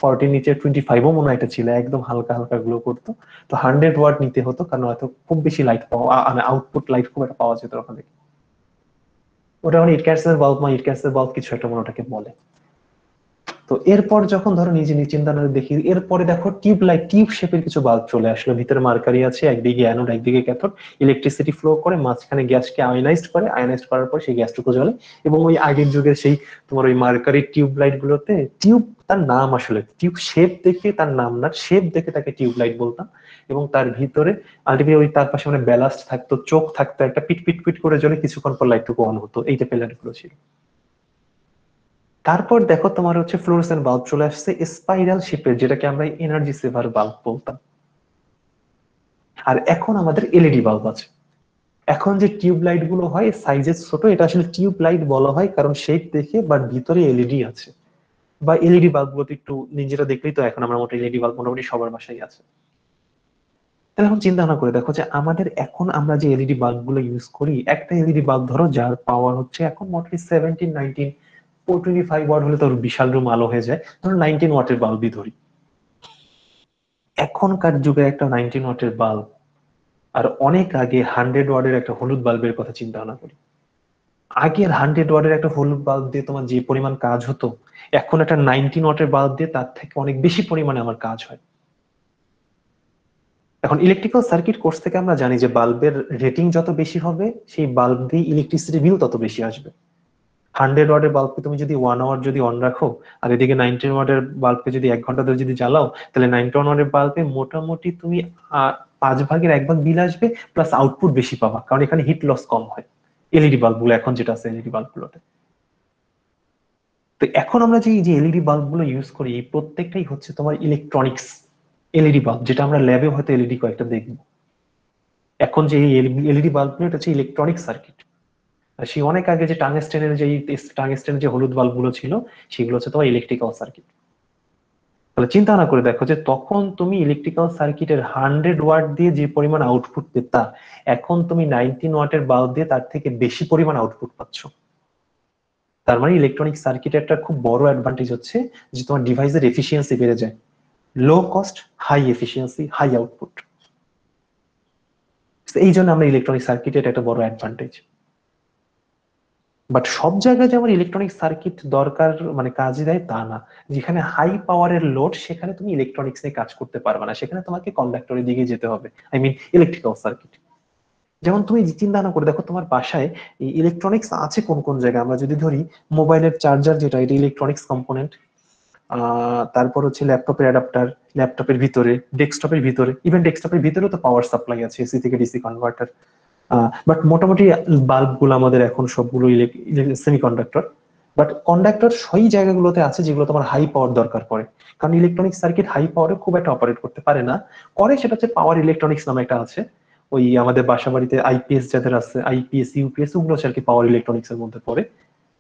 40 নিচে 25ও মনে হয় এটা ছিল, একদম হালকা হালকা গ্লো করতো। তো 100 ওয়াট নিতে হতো, কারণ হয়তো খুব বেশি লাইট পাওয়া মানে আউটপুট লাইট খুব একটা পাওয়া যেত না ওখান থেকে। ওটা মানে ইট ক্যান্সার বাল্ব, ইট ক্যান্সার বাল্ব কিছু একটা মনে ওটাকে বলে। তো এরপর যখন ধরো নিজে নিয়ে চিন্তা করে দেখি, এরপরে দেখো টিউব লাইট, টিউব শেপের কিছু বাল্ব চলে আসলো, ভিতরে মার্কারি আছে, একদিকে অ্যানোড একদিকে ক্যাথোড, ইলেকট্রিসিটি ফ্লো করে মাঝখানে গ্যাসকে আয়নাইজড করে, আয়নাইজড করার পর সেই গ্যাসটুকু জ্বলে। এবং ওই আগের যুগের সেই তোমার ওই মার্কারি টিউব লাইট গুলোতে, টিউব তার নাম আসলে টিউব শেপ দেখে তার নাম না, শেপ দেখে তাকে টিউব লাইট বলতাম। এবং তার ভিতরে আলটিমেটলি ওই তার পাশে মানে ব্যালাস্ট থাকতো, চোখ থাকতো, একটা পিট পিট পিট করে জ্বলে, কিছুক্ষণ পর লাইটটুকু অন হতো, এই টাইপের লাইট গুলো ছিল। তারপর দেখো তোমার হচ্ছে ফ্লোরোসেন্ট বাল্ব চলে আসছে স্পাইরাল শেপের, যেটাকে আমরা এনার্জি সেভার বাল্ব বলতাম। আর এখন আমাদের এলইডি বাল্ব আছে। এখন যে টিউব লাইট গুলো হয় সাইজে ছোট, এটা আসলে টিউব লাইট বলা হয় কারণ শেপ দেখে, বাট ভিতরে এলইডি আছে। বা এলইডি বাল্ব গুলো একটু নিজেরা দেখলেই তো এখন আমরা মোটামুটি এলইডি বাল্ব মোটামুটি সবার বাসায় আছে। তাহলে এখন চিন্তা ভাবনা করে দেখো যে আমাদের এখন আমরা যে এলইডি বাল্ব গুলো ইউজ করি, একটা এলইডি বাল্ব ধরো যার পাওয়ার হচ্ছে এখন মোটামুটি 17, 19, 425 ওয়াট হলে তো বিশাল রুম আলো হয়ে যায়, ধরো 19 ওয়াটের বাল্বই ধরি। এখনকার যুগে একটা 19 ওয়াটের বাল্ব আর অনেক আগে 100 ওয়াটের একটা হলুদ বাল্বের কথা চিন্তা ভাবনা করি। আগের 100 ওয়াটের একটা হলুদ বাল্ব দিয়ে তোমার যে পরিমাণ কাজ হতো, এখন একটা 19 ওয়াটের বাল্ব দিয়ে তার থেকে অনেক বেশি পরিমাণে আমার কাজ হয়। এখন ইলেকট্রিক্যাল সার্কিট কোর্স থেকে আমরা জানি যে বাল্বের রেটিং যত বেশি হবে, সেই বাল্ব দিয়ে ইলেকট্রিসিটি বিল তত বেশি আসবে। 100 ওয়াটের বাল্বকে তুমি যদি 1 আওয়ার যদি অন রাখো, আর এদিকে 19 ওয়াটের বাল্বকে যদি 1 ঘন্টা ধরে যদি জ্বালাও, তাহলে 91 ওয়াটের বাল্বে মোটামুটি তুমি 5 ভাগের 1 ভাগ বিল আসবে, প্লাস আউটপুট বেশি পাবা, কারণ এখানে হিট লস কম হয় এলইডি বাল্বগুলো এখন যেটা আছে এলইডি বাল্বগুলোতে। তো এখন আমরা যে এলইডি বাল্বগুলো ইউজ করি, এই প্রত্যেকটাই হচ্ছে তোমার ইলেকট্রনিক্স এলইডি বাল্ব, যেটা আমরা ল্যাবে হয়তো এলইডি কয়েকটা দেখবো। এখন যে এলইডি বাল্বগুলো, এটা হচ্ছে ইলেকট্রনিক সার্কিট। আর সেই অনেক আগে যে টাংস্টেনের যে হলুদ বাল্বগুলো ছিল, সেগুলো হচ্ছে তোমার ইলেকট্রিক্যাল সার্কিট। তাহলে চিন্তা না করে দেখো যে তখন তুমি ইলেকট্রিক্যাল সার্কিটের 100 ওয়াট দিয়ে যে পরিমাণ আউটপুট পেতা, এখন তুমি 19 ওয়াটের বাল্ব দিয়ে তার থেকে বেশি পরিমাণ আউটপুট পাচ্ছ। তার মানে ইলেকট্রনিক সার্কিটের একটা খুব বড় অ্যাডভান্টেজ হচ্ছে যে তোমার ডিভাইসের এফিসিয়েন্সি বেড়ে যায়। Low cost, high efficiency, high output. এই জন্য আমরা ইলেকট্রনিক সার্কিটের একটা বড় অ্যাডভান্টেজ। বাট সব জায়গায় যেমন ইলেকট্রনিক সার্কিট দরকার মানে কাজে দেয় তা না। যেখানে হাই পাওয়ারের লোড, সেখানে তুমি ইলেকট্রনিক্স নিয়ে কাজ করতে পারবে না, সেখানে তোমাকে কন্ডাক্টরের দিকে যেতে হবে, আই মিন ইলেকট্রিক্যাল সার্কিট। যেমন তুমি চিন্তা না করে দেখো তোমার বাসায় ইলেকট্রনিক্স আছে কোন কোন জায়গায়। আমরা যদি ধরি মোবাইলের চার্জার, যেটা এটা ইলেকট্রনিক্স কম্পোনেন্ট। তারপর হচ্ছে ল্যাপটপের অ্যাডাপ্টার, ল্যাপটপের ভিতরে, ডেস্কটপের ভিতরে, ইভেন ডেস্কটপের ভিতরেও তো পাওয়ার সাপ্লাই আছে, এসি থেকে ডিসি কনভার্টার। বাট মোটামুটি বাল্ব গুলো আমাদের এখন সবগুলো সেমিকন্ডাক্টর। বাট কন্ডাক্টর সেই জায়গাগুলোতে আছে যেগুলো তোমার হাই পাওয়ার দরকার পড়ে, কারণ ইলেকট্রনিক সার্কিট হাই পাওয়ারে খুব একটা অপারেট করতে পারে না। করে সেটা হচ্ছে পাওয়ার ইলেকট্রনিক্স নামে একটা আছে। ওই আমাদের বাসা বাড়িতে আইপিএস যাদের আছে, আইপিএস ইউপিএস, ওগুলো হচ্ছে আর কি পাওয়ার ইলেকট্রনিক্স এর মধ্যে পড়ে।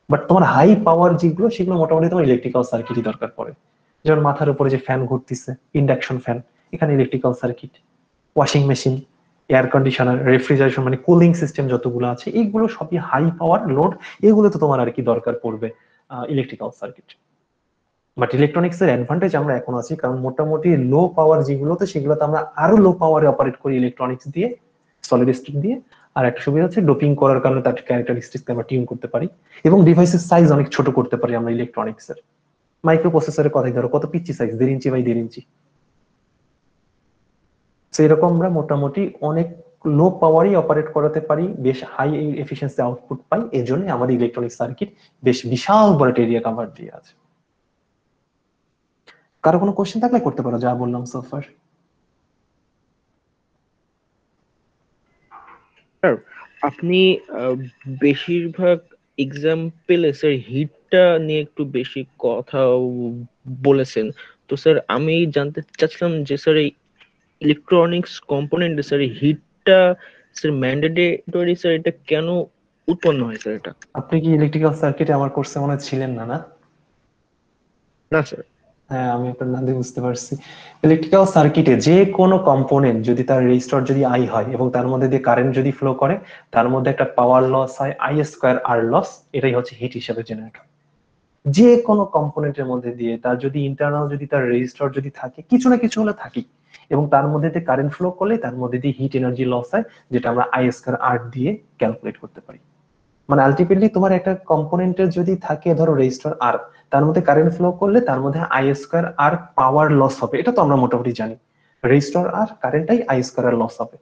বাট তোমার হাই পাওয়ার যেগুলো, সেগুলো মোটামুটি তোমার ইলেকট্রিক্যাল সার্কিটই দরকার পড়ে। যেমন মাথার উপরে যে ফ্যান ঘুরতেছে, ইন্ডাকশন ফ্যান, এখানে electrical circuit. Washing machine, air conditioner, refrigeration, মানে কুলিং সিস্টেম যতগুলো আছে, এইগুলো সবই হাই পাওয়ার লোড। এগুলো তো তোমার আর কি দরকার পড়বে ইলেকট্রিক্যাল সার্কিট। বাট ইলেকট্রনিক্স এর অ্যাডভান্টেজ আমরা এখন আছি, কারণ মোটামুটি লো পাওয়ার যেগুলোতে, সেগুলোতে আমরা আরো লো পাওয়ারে অপারেট করি ইলেকট্রনিক্স দিয়ে, সলিড স্টেট দিয়ে। আর একটা সুবিধা হচ্ছে ডোপিং করার কারণে তার ক্যারেক্টারিস্টিক্স আমরা টিউন করতে পারি, এবং ডিভাইসের সাইজ অনেক ছোট করতে পারি আমরা ইলেকট্রনিক্স এর। মাইক্রো প্রসেসরের কথাই ধরো, কত পিচ্ছি সাইজ, 1.5 ইঞ্চি বাই 1.5 ইঞ্চি। সেরকম আমরা মোটামুটি অনেক লো পাওয়ারই অপারেট করাতে পারি, বেশ হাই এফিসিয়েন্সি আউটপুট পাই। এই জন্য আমাদের ইলেকট্রনিক সার্কিট বেশ বিশাল বড় এরিয়া কভার দিয়ে আছে। কারো কোনো কোশ্চেন থাকলে করতে পারো, যা বললাম সোফার। স্যার, আপনি আহ, বেশিরভাগ এক্সাম্পল স্যার হিটটা নিয়ে একটু বেশি কথা বলেছেন। তো স্যার আমি জানতে চাচ্ছিলাম যে স্যার এই ইলেকট্রনিক্স কম্পোনেন্ট স্যার এই হিটটা স্যার ম্যান্ডেটরি স্যার, এটা কেন উৎপন্ন হয় স্যার এটা? আপনি কি ইলেকট্রিক্যাল সার্কিটে আমার কোর্সে মনে হয় ছিলেন না, না? না স্যার। হ্যাঁ, আমি আপনার না দিয়ে বুঝতে পারছি। ইলেকট্রিক্যাল সার্কিটে যে কোনো কম্পোনেন্ট যদি তার রেজিস্টর যদি আই হয় এবং তার মধ্যে দিয়ে কারেন্ট যদি ফ্লো করে, তার মধ্যে একটা পাওয়ার লস হয়, আই স্কোয়ার আর লস। এটাই হচ্ছে হিট হিসেবে জেনারেট হয়। যে কোনো কম্পোনেন্টের মধ্যে দিয়ে তার যদি ইন্টারনাল যদি তার রেজিস্টর যদি থাকে, কিছু না কিছু হলে থাকি, এবং তার মধ্যে দিয়ে কারেন্ট ফ্লো করলে তার মধ্যে দিয়ে হিট এনার্জি লস হয়, যেটা আমরা আই স্কোয়ার আর দিয়ে ক্যালকুলেট করতে পারি। মানে আলটিমেটলি তোমার একটা কম্পোনেন্টের যদি থাকে ধরো রেজিস্টর আর, তার মধ্যে কারেন্ট ফ্লো করলে তার মধ্যে I square R power loss হবে, এটা তো আমরা মোটামুটি জানি। রেজিস্টর আর কারেন্টটাই আই স্কোয়ার আর লস হবে।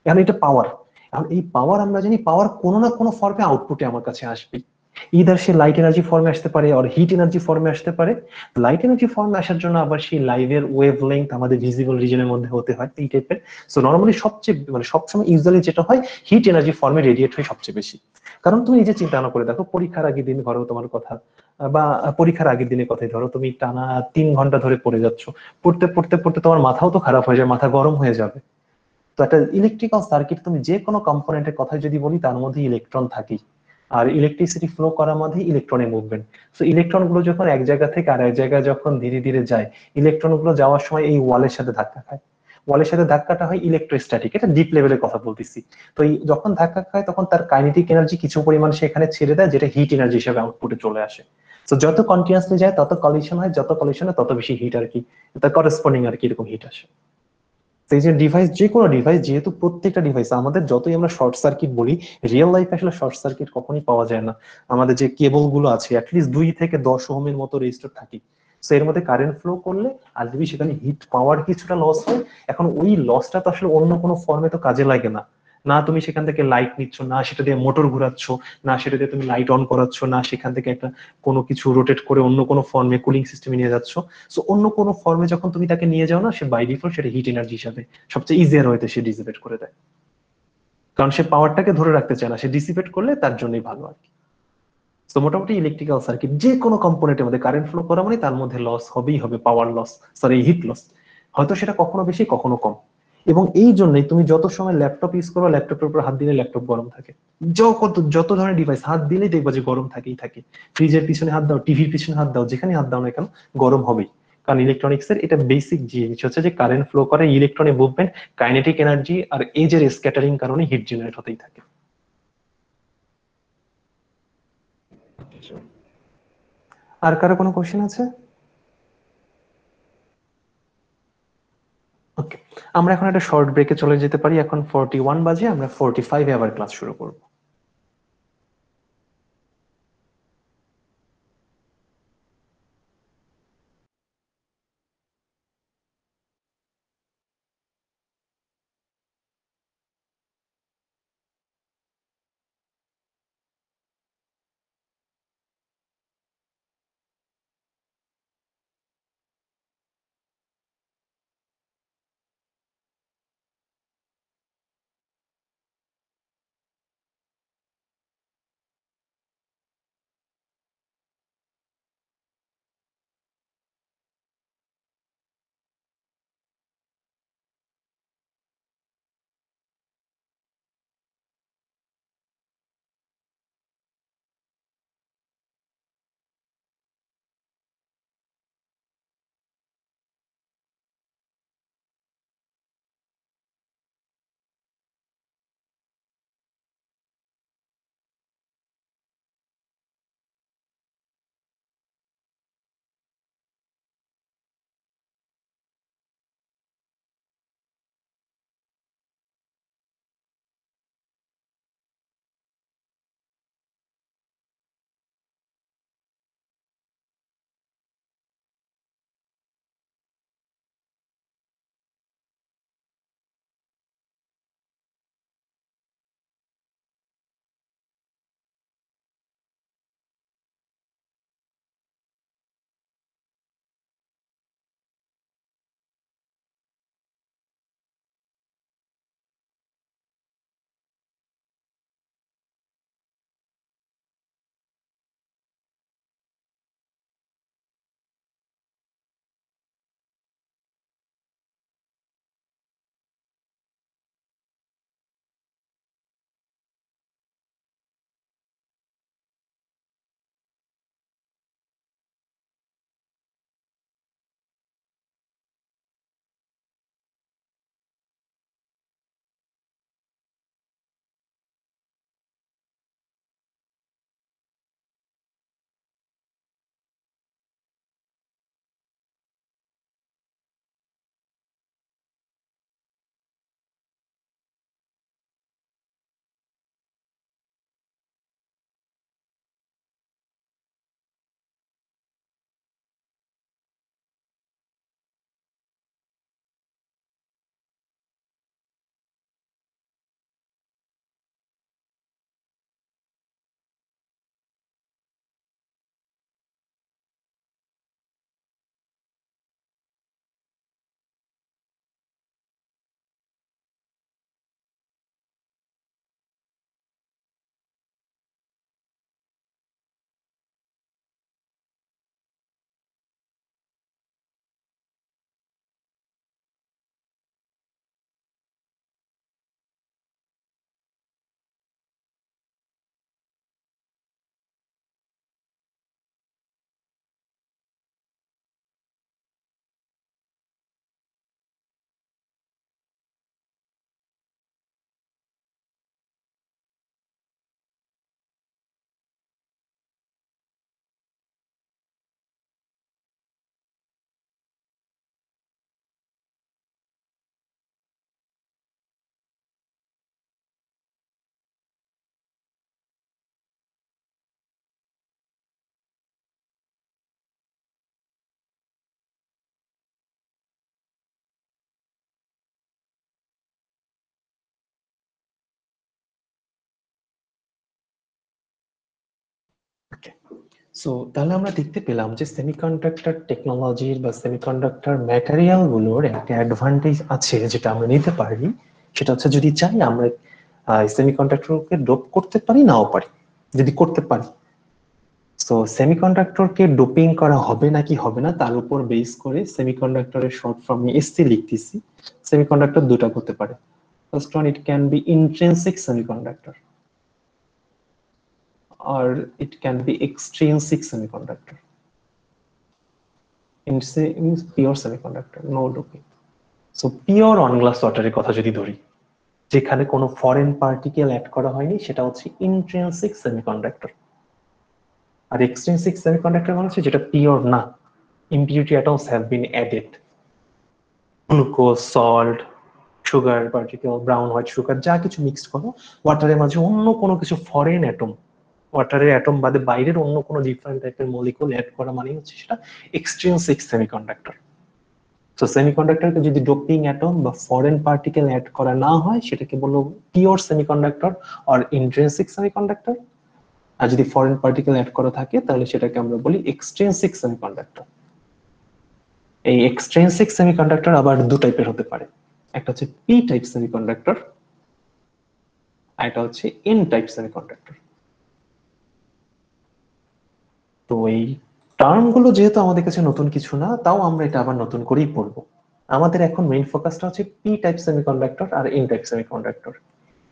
এখন এটা পাওয়ার। এখন এই পাওয়ার আমরা জানি, পাওয়ার কোনো না কোনো ফর্মে আউটপুটে আমার কাছে আসবে। ইদার সে লাইট এনার্জি ফর্মে আসতে পারে, আর হিট এনার্জি ফর্মে আসতে পারে। লাইট এনার্জি ফর্মে আসার জন্য আবার সেই লাইভের ওয়েভ লেন্থ আমাদের ভিজিবল রিজনের মধ্যে হতে হয়, এই টাইপের। সো নর্মালি সবচেয়ে মানে সবসময় ইউজুয়ালি যেটা হয়, হিট এনার্জি ফর্মে রেডিয়েট হয় সবচেয়ে বেশি। কারণ তুমি এই যে চিন্তা না করে দেখো, পরীক্ষার আগের দিন ধরো তোমার কথা, বা পরীক্ষার আগের দিনের কথাই ধরো, তুমি টানা 3 ঘন্টা ধরে পড়ে যাচ্ছ। পড়তে পড়তে পড়তে তোমার মাথাও তো খারাপ হয়ে যায়, মাথা গরম হয়ে যাবে। তো একটা ইলেকট্রিক্যাল সার্কিট, তুমি যে কোনো কম্পোনেন্টের কথা যদি বলি, তার মধ্যে ইলেকট্রন থাকেই। আর ইলেকট্রিসিটি ফ্লো করার মধ্যে ইলেকট্রনের মুভমেন্ট। তো ইলেকট্রন গুলো যখন এক জায়গা থেকে আর এক জায়গায় যখন ধীরে ধীরে যায়, ইলেকট্রন গুলো যাওয়ার সময় এই ওয়ালের সাথে ধাক্কা খায়। ওয়ালের সাথে ধাক্কাটা হয় ইলেকট্রোস্ট্যাটিক, এটা ডিপ লেভেলের কথা বলতেছি। তো এই যখন ধাক্কা খায়, তখন তার কাইনেটিক এনার্জি কিছু পরিমাণ সেখানে ছেড়ে দেয়, যেটা হিট এনার্জি হিসেবে আউটপুটে চলে আসে। তো যত কন্টিনিউয়াসলি যায় তত কলিশন হয়, যত কলিশনে তত বেশি হিট আর কি, তার করেসপন্ডিং আর কি এরকম হিট আসে। তো এই যে ডিভাইস, যে কোনো ডিভাইস, যেহেতু প্রত্যেকটা ডিভাইস আমাদের, যতই আমরা শর্ট সার্কিট বলি, রিয়েল লাইফে আসলে শর্ট সার্কিট কখনোই পাওয়া যায় না। আমাদের যে কেবল গুলো আছে অ্যাটলিস্ট 2 থেকে 10 ওহমের মতো রেজিস্টার থাকে। তো এর মধ্যে কারেন্ট ফ্লো করলে আলটিমেটলি সেখানে হিট পাওয়ার কিছুটা লস হয়। এখন ওই লসটা তো আসলে অন্য কোনো ফর্মে তো কাজে লাগে না। না তুমি সেখান থেকে লাইট নিচ্ছ, না সেটা দিয়ে মোটর ঘোরাচ্ছ, না সেটা দিয়ে তুমি লাইট অন করাচ্ছ, না সেখান থেকে একটা কোনো কিছু রোটেট করে অন্য কোনো ফর্মে কুলিং সিস্টেমে নিয়ে যাচ্ছ। সো অন্য কোনো ফর্মে যখন তুমি তাকে নিয়ে যাও না, সে বাই ডিফল্ট সেটা হিট এনার্জি হিসাবে সবচেয়ে ইজিয়ার হইতে সে ডিসিপেট করে দেয়। কারণ সে পাওয়ারটাকে ধরে রাখতে চায় না, সে ডিসিপেট করলে তার জন্যই ভালো আর কি। তো মোটামুটি ইলেকট্রিক্যাল সার্কিট যে কোনো কম্পোনেন্টের মধ্যে কারেন্ট ফ্লো করা মানে তার মধ্যে লস হবেই হবে, power loss, sorry heat loss. হয়তো সেটা কখনো বেশি কখনো কম। এবং এই জন্যই তুমি যত সময় ল্যাপটপ ইউজ করো, ল্যাপটপের উপর হাত দিলে ল্যাপটপ গরম থাকে। যত ধরনের ডিভাইস হাত দিলেই দেখবা যে গরম থাকেই থাকে। ফ্রিজের পিছনে হাত দাও, টিভির পিছনে হাত দাও, যেখানে হাত দাও না কেন, গরম হবেই। কারণ ইলেকট্রনিক্স এর এটা বেসিক জিনিস হচ্ছে যে কারেন্ট ফ্লো করে, ইলেকট্রনের মুভমেন্ট, কাইনেটিক এনার্জি আর এজের স্ক্যাটারিং কারণে হিট জেনারেট হতেই থাকে। আচ্ছা। আর কারো কোনো কোশ্চেন আছে? ওকে, আমরা এখন একটা শর্ট ব্রেকে চলে যেতে পারি। এখন 41 বাজে, আমরা 45-এ আবার ক্লাস শুরু করবো। সো তাহলে আমরা দেখতে পেলাম যে সেমিকন্ডাক্টর টেকনোলজির বা সেমিকন্ডাক্টর ম্যাটেরিয়াল গুলোর একটা অ্যাডভান্টেজ আছে যেটা আমরা নিতে পারি, সেটা হচ্ছে যদি চাই আমরা সেমিকন্ডাক্টরকে ডোপ করতে পারি নাও পারি। যদি করতে পারি, সো সেমিকন্ডাক্টরকে ডোপিং করা হবে নাকি হবে না তার উপর বেস করে সেমিকন্ডাক্টরের শর্ট ফর্মে এসসি লিখতেছি। সেমিকন্ডাক্টর দুটো হতে পারে। First one, it can be intrinsic semiconductor or it can be extrinsic semiconductor. In pure semiconductor, no doping. So pure on glass water এর কথা যদি ধরি, যেখানে কোনো ফরেন পার্টিকেল অ্যাড করা হয়নি, সেটা হচ্ছে ইন্ট্রিনসিক সেমিকন্ডাক্টর। আর এক্সট্রিনসিক সেমিকন্ডাক্টর মানে হচ্ছে যেটা পিওর না, impurity atoms have been added, glucose, salt, sugar particle, brown white sugar যা কিছু মিক্সড করো, ওয়াটারের মাঝে অন্য কোনো কিছু ফরেন অ্যাটম, ওয়াটারের অ্যাটম বাদে বাইরের অন্য কোনো ডিফারেন্ট টাইপের মলিকুল অ্যাড করা মানে হচ্ছে সেটা এক্সট্রিনসিক সেমিকন্ডাক্টর। সো সেমিকন্ডাক্টরকে যদি ডোপিং অ্যাটম বা ফরেন পার্টিকেল অ্যাড করা না হয় সেটাকে বলবো pure semiconductor or intrinsic semiconductor. আর যদি ফরেন পার্টিকেল অ্যাড করা থাকে তাহলে সেটাকে আমরা বলি এক্সট্রিনসিক সেমিকন্ডাক্টর। এই এক্সট্রিনসিক সেমিকন্ডাক্টর আবার দু টাইপের হতে পারে, একটা হচ্ছে পি টাইপ সেমিকন্ডাক্টর আর একটা হচ্ছে এন টাইপ সেমিকন্ডাক্টর। তো এই টার্ম গুলো যেহেতু আমাদের কাছে নতুন কিছু না, তাও আমরা এটা আবার নতুন করেই পড়বো। আমাদের এখন মেইন ফোকাসটা হচ্ছে পি টাইপ সেমিকন্ডাক্টর আর এন টাইপ সেমিকন্ডাক্টর।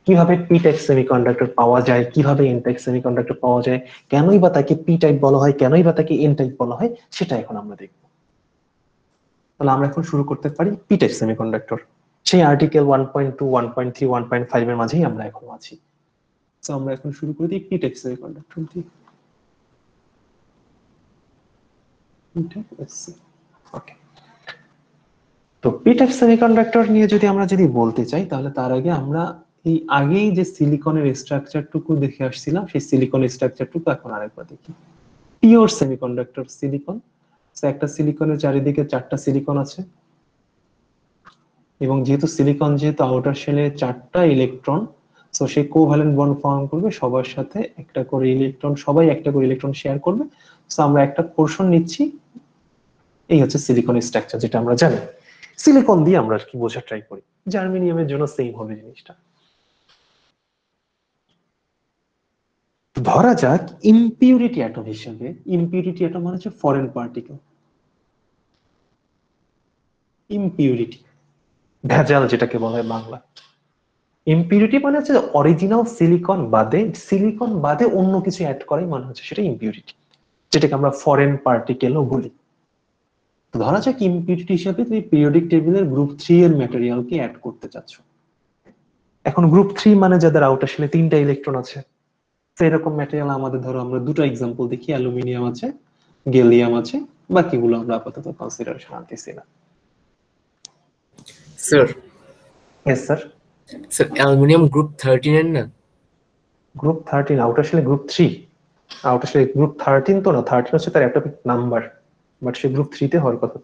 কিভাবে পি টাইপ সেমিকন্ডাক্টর পাওয়া যায়, কিভাবে এন টাইপ সেমিকন্ডাক্টর পাওয়া যায়, কেনই বা তাকে পি টাইপ বলা হয়, কেনই বা তাকে এন টাইপ বলা হয়, সেটা এখন আমরা দেখবো। তাহলে আমরা এখন শুরু করতে পারি পি টাইপ সেমিকন্ডাক্টর। সেই আর্টিকেল 1.2, 1.3, 1.5 এর মাঝেই আমরা এখন আছি। তো আমরা এখন শুরু করে দিই পি টাইপ সেমিকন্ডাক্টর দিয়ে। ওকে, তো পি টাইপ সেমিকন্ডাক্টর নিয়ে যদি বলতে চাই, তাহলে তার আগে আমরা এই আগেই যে সিলিকনের স্ট্রাকচারটুকু দেখে আসছিলাম, সেই সিলিকন স্ট্রাকচারটুকু এখন আরেকবার দেখি। পিওর সেমিকন্ডাক্টর সিলিকন, একটা সিলিকনের চারিদিকে 4টা সিলিকন আছে, এবং যেহেতু আউটার শেলে 4টা ইলেকট্রন, সো সে কোভ্যালেন্ট বন্ড ফর্ম করবে সবার সাথে একটা করে ইলেকট্রন, সবাই একটা করে ইলেকট্রন শেয়ার করবে। সো আমরা একটা পোর্শন নিচ্ছি। এই হচ্ছে সিলিকনের স্ট্রাকচার, যেটা আমরা জানি। সিলিকন দিয়ে আমরা কি বোঝার ট্রাই করি, জার্মেনিয়ামের জন্য সেম হবে জিনিসটা। ধরা যাক ইমপিউরিটি অ্যাটম হিসেবে, ইমপিউরিটি অ্যাটম মানে হচ্ছে ফরেন পার্টিকেল, ইমপিউরিটি ভেজাল যেটাকে বলা হয় বাংলা। ইমপিউরিটি মানে হচ্ছে অরিজিনাল সিলিকন বাদে অন্য কিছু অ্যাড করাই মানে হচ্ছে সেটা ইমপিউরিটি, যেটাকে আমরা ফরেন পার্টিকেলও বলি। ধরা যাক ইমপিউরিটি হিসেবে তুমি পিরিয়ডিক টেবিলের গ্রুপ 3 এর ম্যাটেরিয়ালকে অ্যাড করতে চাচ্ছ। এখন গ্রুপ 3 মানে যাদের আউটার শেলে 3টা ইলেকট্রন আছে, এরকম ম্যাটেরিয়াল আমাদের, ধরো আমরা দুটো এক্সাম্পল দেখি, অ্যালুমিনিয়াম আছে, গেলিয়াম আছে, বাকিগুলো আমরা আপাতত কনসিডারেশন আনতেছি না। Sir, yes sir. Sir aluminium group 13 এর না? গ্রুপ 13 আউটার শেলে গ্রুপ 3, আউটার শেলে গ্রুপ 13 তো না, 13 হচ্ছে তার অ্যাটমিক নাম্বার, বাট সে গ্রুপ 3 তে হওয়ার কথা।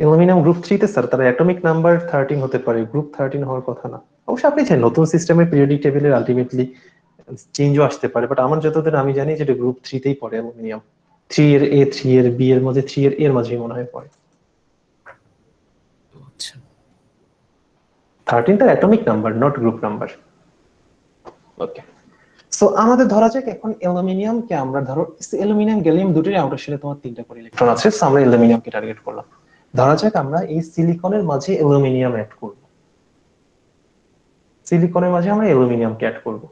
অ্যালুমিনিয়াম গ্রুপ 3 তে স্যার, তার অ্যাটমিক নাম্বার 13 হতে পারে, গ্রুপ 13 হওয়ার কথা না। অবশ্য আপনি চাই নতুন সিস্টেমের পিরিয়ডিক টেবিলের আলটিমেটলি চেঞ্জও আসতে পারে, বাট আমার যতদূর আমি জানি যেটা গ্রুপ 3 তেই পড়ে অ্যালুমিনিয়াম। 3 এর এ, 3 এর বি এর মধ্যে, 3 এর এর মাঝেই মনে হয় পড়ে। আচ্ছা, 13 তার atomic number, not group number. Okay, so আমাদের ধরা যাক এখন অ্যালুমিনিয়ামকে আমরা, ধরো অ্যালুমিনিয়াম গ্যালিয়াম দুটোই আউটার শেলে তোমার 3টা করে ইলেকট্রন আছে, সো আমরা অ্যালুমিনিয়ামকে টার্গেট করলাম। ধরা যাক আমরা এই সিলিকনের মাঝে অ্যালুমিনিয়াম অ্যাড করব, সিলিকনের মাঝে আমরা অ্যালুমিনিয়ামকে অ্যাড করব।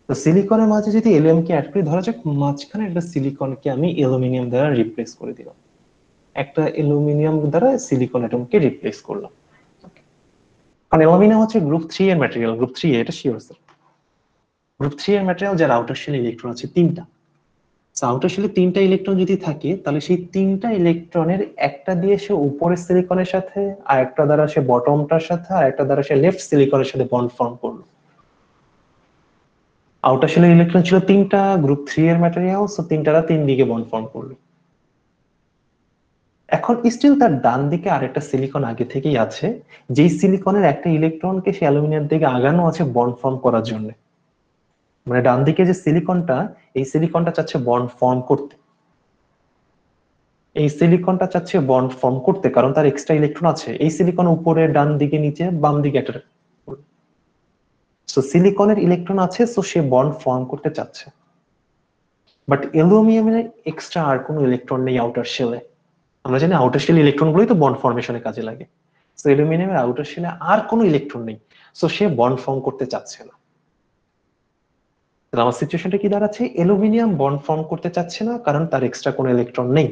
তো সিলিকনের মাঝে যদি অ্যালুমিনিয়ামকে অ্যাড করি, ধরা যাক মাঝখানে একটা সিলিকনকে আমি অ্যালুমিনিয়াম দ্বারা রিপ্লেস করে দিলাম, একটা অ্যালুমিনিয়াম দ্বারা সিলিকন অ্যাটমকে রিপ্লেস করলাম। কারণ অ্যালুমিনিয়াম হচ্ছে গ্রুপ 3 এর ম্যাটেরিয়াল, গ্রুপ 3 এটা শিওর স্যার। গ্রুপ 3 এর ম্যাটেরিয়াল যার আউটার শেলে ইলেকট্রন আছে 3টা। সো আউটার শেলে 3টা ইলেকট্রন যদি থাকে, তাহলে সেই 3টা ইলেকট্রনের একটা দিয়ে সে উপরের সিলিকনের সাথে, আর একটা দ্বারা সে বটমটার সাথে, আর একটা দ্বারা সে লেফট সিলিকনের সাথে বন্ড ফর্ম করলো। আউটার শেলের ইলেকট্রন ছিল 3টা, গ্রুপ 3 এর ম্যাটেরিয়াল, সো 3টারা 3 দিকে বন্ড ফর্ম করলো। এখন স্টিল তার ডান দিকে আরেকটা সিলিকন আগে থেকেই আছে, যেই সিলিকনের একটা ইলেকট্রনকে সে অ্যালুমিনিয়াম দিকে আগানো আছে বন্ড ফর্ম করার জন্য। মানে ডান দিকে যে সিলিকনটা, এই সিলিকনটা চাচ্ছে বন্ড ফর্ম করতে, এই সিলিকনটা চাচ্ছে বন্ড ফর্ম করতে, কারণ তার এক্সট্রা ইলেকট্রন আছে। এই সিলিকন উপরে, ডান দিকে, নিচে, বাম দিকে একটা, সো সিলিকনের ইলেকট্রন আছে, সো সে বন্ড ফর্ম করতে চাচ্ছে। বাট অ্যালুমিনিয়ামের এক্সট্রা আর কোনো ইলেকট্রন নেই আউটার শেলে। আমরা জানি আউটার শেল ইলেকট্রন গুলোই তো বন্ড ফর্মেশনে কাজে লাগে। সো অ্যালুমিনিয়ামের আউটার শেলে আর কোনো ইলেকট্রন নেই, সো সে বন্ড ফর্ম করতে চাচ্ছে না। তাহলে আমার সিচুয়েশনটা কি দাঁড়াচ্ছে, অ্যালুমিনিয়াম বন্ড ফর্ম করতে চাচ্ছে না কারণ তার এক্সট্রা কোনো ইলেকট্রন নেই,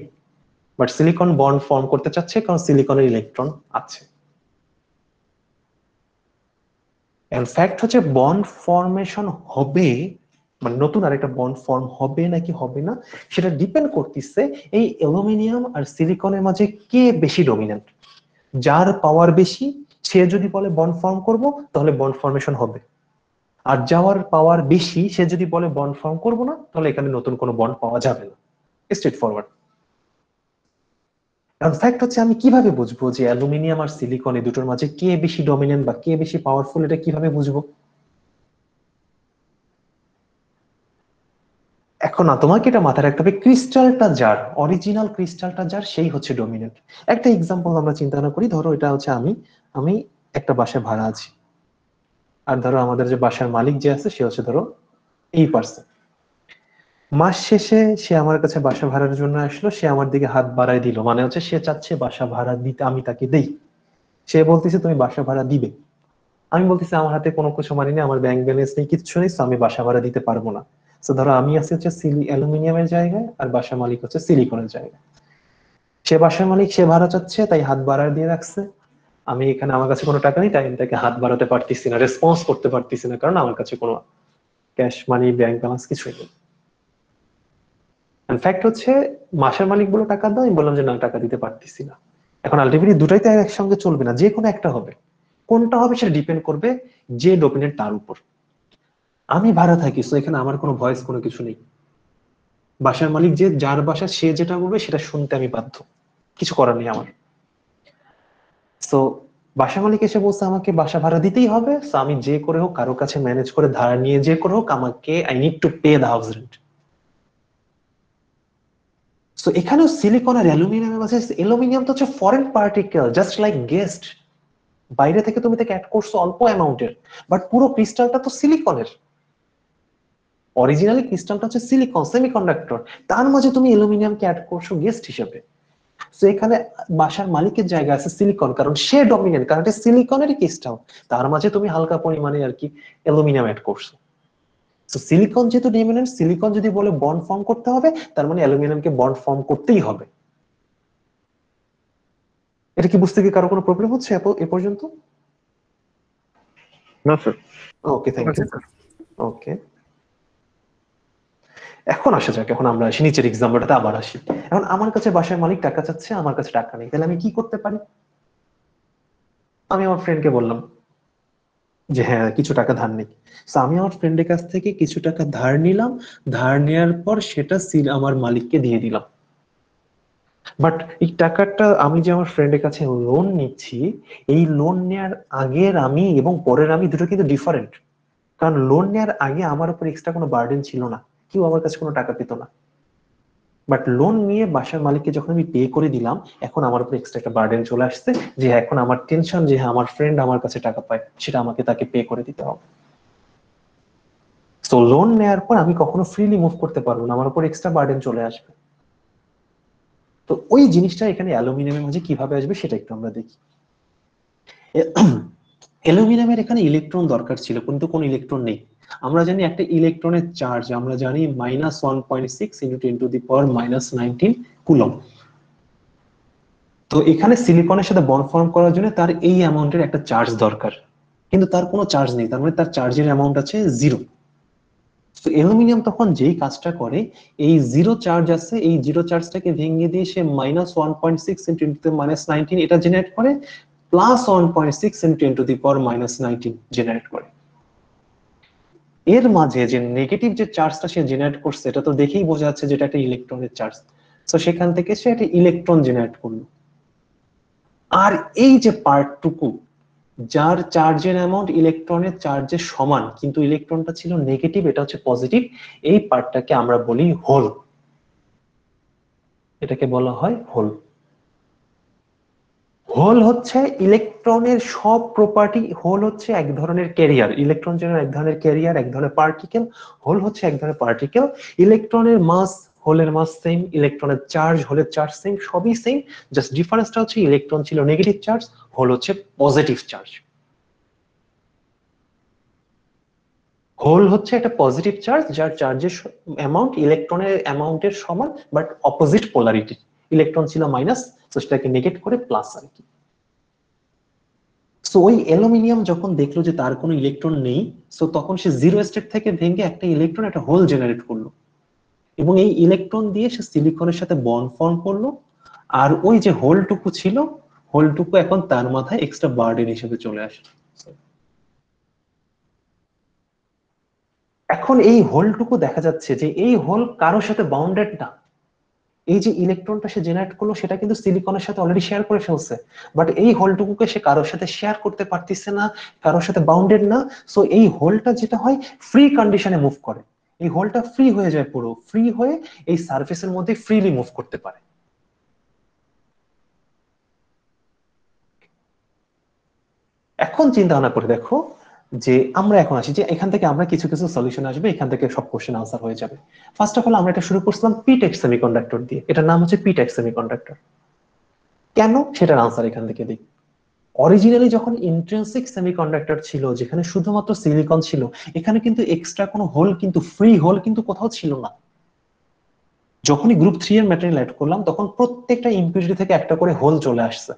বাট সিলিকন বন্ড ফর্ম করতে চাচ্ছে কারণ সিলিকনের ইলেকট্রন আছে। ফ্যাক্ট হচ্ছে বন্ড ফর্মেশন হবে, মানে নতুন আরেকটা বন্ড ফর্ম হবে নাকি হবে না, সেটা ডিপেন্ড করতেছে এই অ্যালুমিনিয়াম আর সিলিকনের মাঝে কে বেশি ডমিনেন্ট। যার পাওয়ার বেশি সে যদি বলে বন্ড ফর্ম করব, তাহলে বন্ড ফর্মেশন হবে। আর যাওয়ার পাওয়ার বেশি সে যদি বলে বন্ড ফর্ম করব না, তাহলে এখানে নতুন কোনো বন্ড পাওয়া যাবে না। Straight forward. ফ্যাক্ট হচ্ছে আমি কিভাবে বুঝবো যে অ্যালুমিনিয়াম আর সিলিকন এই দুটোর মাঝে কে বেশি ডমিনেন্ট বা কে বেশি পাওয়ারফুল, এটা কিভাবে বুঝবো? এখন না, তোমাকে এটা মাথায় রাখতে হবে, ক্রিস্টালটা যার, অরিজিনাল ক্রিস্টালটা যার, সেই হচ্ছে ডমিনেন্ট। একটা এক্সাম্পল আমরা চিন্তা না করি, ধরো এটা হচ্ছে আমি আমি একটা বাসায় ভাড়া আছি, আর ধরো আমাদের যে বাসার মালিক যে আছে সে হচ্ছে ধরো এই পার্সন। মাস শেষে সে আমার কাছে বাসা ভাড়ার জন্য আসলো, সে আমার দিকে হাত বাড়ায় দিল, মানে হচ্ছে সে চাচ্ছে বাসা ভাড়া দিতে আমি তাকে দেই। সে বলতেছে তুমি বাসা ভাড়া দিবে, আমি বলতেছি আমার হাতে কোনো কিছু মানি নেই, আমার ব্যাংক ব্যালেন্স নেই, কিচ্ছু নেই, so আমি বাসা ভাড়া দিতে পারবো না। তো ধরো আমি আছি হচ্ছে অ্যালুমিনিয়ামের জায়গায়, আর বাসা মালিক হচ্ছে সিলিকনের জায়গায়। সে বাসার মালিক, সে ভাড়া চাচ্ছে, তাই হাত বাড়ায় দিয়ে রাখছে। আমি এখানে, আমার কাছে কোনো টাকা নেই, তাই আমি তাকে হাত বাড়াতে পারতেছি না, রেসপন্স করতে পারতেছি না, কারণ আমার কাছে কোনো ক্যাশ মানি, ব্যাংক ব্যালেন্স কিছুই নেই। ফ্যাক্ট হচ্ছে মাসের মালিক বলে টাকা দাও, আমি বললাম যে না, টাকা দিতে পারতেছি না। এখন আলটিমেটলি দুটাই তো একসঙ্গে চলবে না, যে কোনো একটা হবে। কোনটা হবে সেটা ডিপেন্ড করবে যে ডমিনেন্ট তার উপর। আমি ভাড়া থাকি, তো এখানে আমার কোনো ভয়েস, কোনো কিছু নেই। বাসার মালিক যে, যার বাসা, সে যেটা বলবে সেটা শুনতে আমি বাধ্য, কিছু করার নেই আমার। তো বাসা মালিক এসে বলছে আমাকে বাসা ভাড়া দিতেই হবে, তো আমি যে করে হোক, কারো কাছে ম্যানেজ করে ধার নিয়ে যে করে হোক, আমাকে I need to pay the house rent. তো এখানেও সিলিকন আর অ্যালুমিনিয়ামের মাঝে, অ্যালুমিনিয়াম তো হচ্ছে foreign particle, just like guest. বাইরে থেকে তুমি তাকে অ্যাড করছো অল্প অ্যামাউন্টের, বাট পুরো ক্রিস্টালটা তো সিলিকনের। অরিজিনালি ক্রিস্টালটা হচ্ছে সিলিকন, সেমিকন্ডাক্টর, তার মাঝে তুমি অ্যালুমিনিয়ামকে অ্যাড করছো গেস্ট হিসেবে। তো এখানে বাসার মালিকের জায়গা আছে সিলিকন, কারণ সে ডমিনেন্ট, কারণ এটা সিলিকনেরই ক্রিস্টাল, তার মাঝে তুমি হালকা পরিমাণে আর কি অ্যালুমিনিয়াম অ্যাড করছো। তো সিলিকন যেহেতু ডমিনেন্ট, সিলিকন যদি বলে বন্ড ফর্ম করতে হবে, তার মানে অ্যালুমিনিয়ামকে বন্ড ফর্ম করতেই হবে। এটা কি বুঝতে কি কারো কোনো প্রবলেম হচ্ছে এ পর্যন্ত? না স্যার। Okay, thank you. ওকে, এখন আসা যাক, এখন আমরা আসি নিচের এক্সাম্পলটাতে আবার আসি। এখন আমার কাছে বাসার মালিক টাকা চাচ্ছে, আমার কাছে টাকা নেই, তাহলে আমি কি করতে পারি? আমি আমার ফ্রেন্ডকে বললাম যে হ্যাঁ, কিছু টাকা ধার নেই। তো আমি আমার ফ্রেন্ডের কাছ থেকে কিছু টাকা ধার নিলাম, ধার নেওয়ার পর সেটা আমার মালিককে দিয়ে দিলাম। বাট এই টাকাটা আমি যে আমার ফ্রেন্ডের কাছে লোন নিচ্ছি, এই লোন নেওয়ার আগের আমি এবং পরের আমি দুটো কিন্তু ডিফারেন্ট। কারণ লোন নেওয়ার আগে আমার উপর এক্সট্রা কোনো বার্ডেন ছিল না, কেউ আমার কাছে কোনো টাকা পেত না। বাট লোন নিয়ে বাসার মালিককে যখন আমি পে করে দিলাম, এখন আমার উপর এক্সট্রা একটা বার্ডেন চলে আসছে, যে এখন আমার টেনশন যে হ্যাঁ, আমার ফ্রেন্ড আমার কাছে টাকা পায়, সেটা আমাকে তাকে পে করে দিতে হবে। তো লোন নেওয়ার পর আমি কখনো ফ্রিলি মুভ করতে পারবো না, আমার উপর এক্সট্রা বার্ডেন চলে আসবে। তো ওই জিনিসটা এখানে অ্যালুমিনিয়ামের মাঝে কিভাবে আসবে সেটা একটু আমরা দেখি। অ্যালুমিনিয়ামের এখানে ইলেকট্রন দরকার ছিল, কিন্তু কোন ইলেকট্রন নেই। আমরা জানি একটা ইলেকট্রনের চার্জ, আমরা জানি -1.6 × 10⁻⁻19 কুলম। তো এখানে সিলিকনের সাথে বন্ড ফর্ম করার জন্য তার এই অ্যামাউন্টের একটা চার্জ দরকার, কিন্তু তার কোনো চার্জ নেই, তার মানে তার চার্জের অ্যামাউন্ট আছে 0। তো অ্যালুমিনিয়াম তখন যেই কাজটা করে, এই 0 চার্জ আছে, এই 0 চার্জটাকে ভেঙে দিয়ে সে -1.6 × 10⁻⁹ এটা জেনারেট করে, +1.6 × 10⁻⁹ জেনারেট করে। এর মাঝে যে নেগেটিভ যে চার্জটা সে জেনারেট করছে, এটা তো দেখেই বোঝা যাচ্ছে যেটা একটা ইলেকট্রনের চার্জ। তো সেখান থেকে সে একটা ইলেকট্রন জেনারেট করলো। আর এই যে পার্টটুকু, যার চার্জের অ্যামাউন্ট ইলেকট্রনের চার্জের সমান কিন্তু ইলেকট্রনটা ছিল নেগেটিভ, এটা হচ্ছে পজিটিভ, এই পার্টটাকে আমরা বলি হোল। এটাকে বলা হয় হোল। হোল হচ্ছে ইলেকট্রনের সব প্রপার্টি, হোল হচ্ছে এক ধরনের ক্যারিয়ার, ইলেকট্রন যেন এক ধরনের ক্যারিয়ার, এক ধরনের পার্টিকেল, হোল হচ্ছে এক ধরনের পার্টিকেল। ইলেকট্রনের মাস হোলের মাস সেম, ইলেকট্রনের চার্জ হোলের চার্জ সেম, সবই সেম, জাস্ট ডিফারেন্সটা হচ্ছে ইলেকট্রন ছিল নেগেটিভ চার্জ, হোল হচ্ছে পজিটিভ চার্জ। হোল হচ্ছে একটা পজিটিভ চার্জ যার চার্জের অ্যামাউন্ট ইলেকট্রনের অ্যামাউন্টের সমান, বাট অপোজিট পোলারিটি। ইলেকট্রন ছিল মাইনাস, তো সেটাকে নেগেট করে প্লাস আর কি। সো ওই অ্যালুমিনিয়াম যখন দেখলো যে তার কোনো ইলেকট্রন নেই, সো তখন সে জিরো স্টেট থেকে ভেঙে একটা ইলেকট্রন, একটা হোল জেনারেট করলো, এবং এই ইলেকট্রন দিয়ে সে সিলিকনের সাথে বন্ড ফর্ম করলো। আর ওই যে হোলটুকু ছিল, হোলটুকু এখন তার মাথায় এক্সট্রা বার্ডেন হিসেবে চলে আসে। এখন এই হোলটুকু দেখা যাচ্ছে যে এই হোল কারোর সাথে বাউন্ডেড না। এই যে ইলেকট্রনটা সে জেনারেট করলো সেটা কিন্তু সিলিকনের সাথে অলরেডি শেয়ার করে ফেলছে, বাট এই হোলটুকুকে সে কারোর সাথে শেয়ার করতে পারতেছে না, কারোর সাথে বাউন্ডেড না। সো এই হোলটা যেটা হয় ফ্রি কন্ডিশনে মুভ করে, এই হোলটা ফ্রি হয়ে যায়, পুরো ফ্রি হয়ে এই সারফেসের মধ্যে ফ্রিলি মুভ করতে পারে। এখন চিন্তা ভাবনা করে দেখো যে আমরা এখন আসি যে এখান থেকে আমরা কিছু কিছু সলিউশন আসবে, এখান থেকে সব কোশ্চেন আনসার হয়ে যাবে। ফার্স্ট অফ অল আমরা এটা শুরু করছিলাম পি টাইপ সেমিকন্ডাক্টর দিয়ে, এটার নাম হচ্ছে পি টাইপ সেমিকন্ডাক্টর। কেন, সেটার আনসার এখান থেকে দিই। অরিজিনালি যখন ইন্ট্রিনসিক সেমিকন্ডাক্টর ছিল, যেখানে শুধুমাত্র সিলিকন ছিল, এখানে কিন্তু এক্সট্রা কোনো হোল, কিন্তু ফ্রি হোল কিন্তু কোথাও ছিল না। যখনই গ্রুপ 3 এর ম্যাটেরিয়াল অ্যাড করলাম তখন প্রত্যেকটা ইম্পিউরিটি থেকে একটা করে হোল চলে আসছে।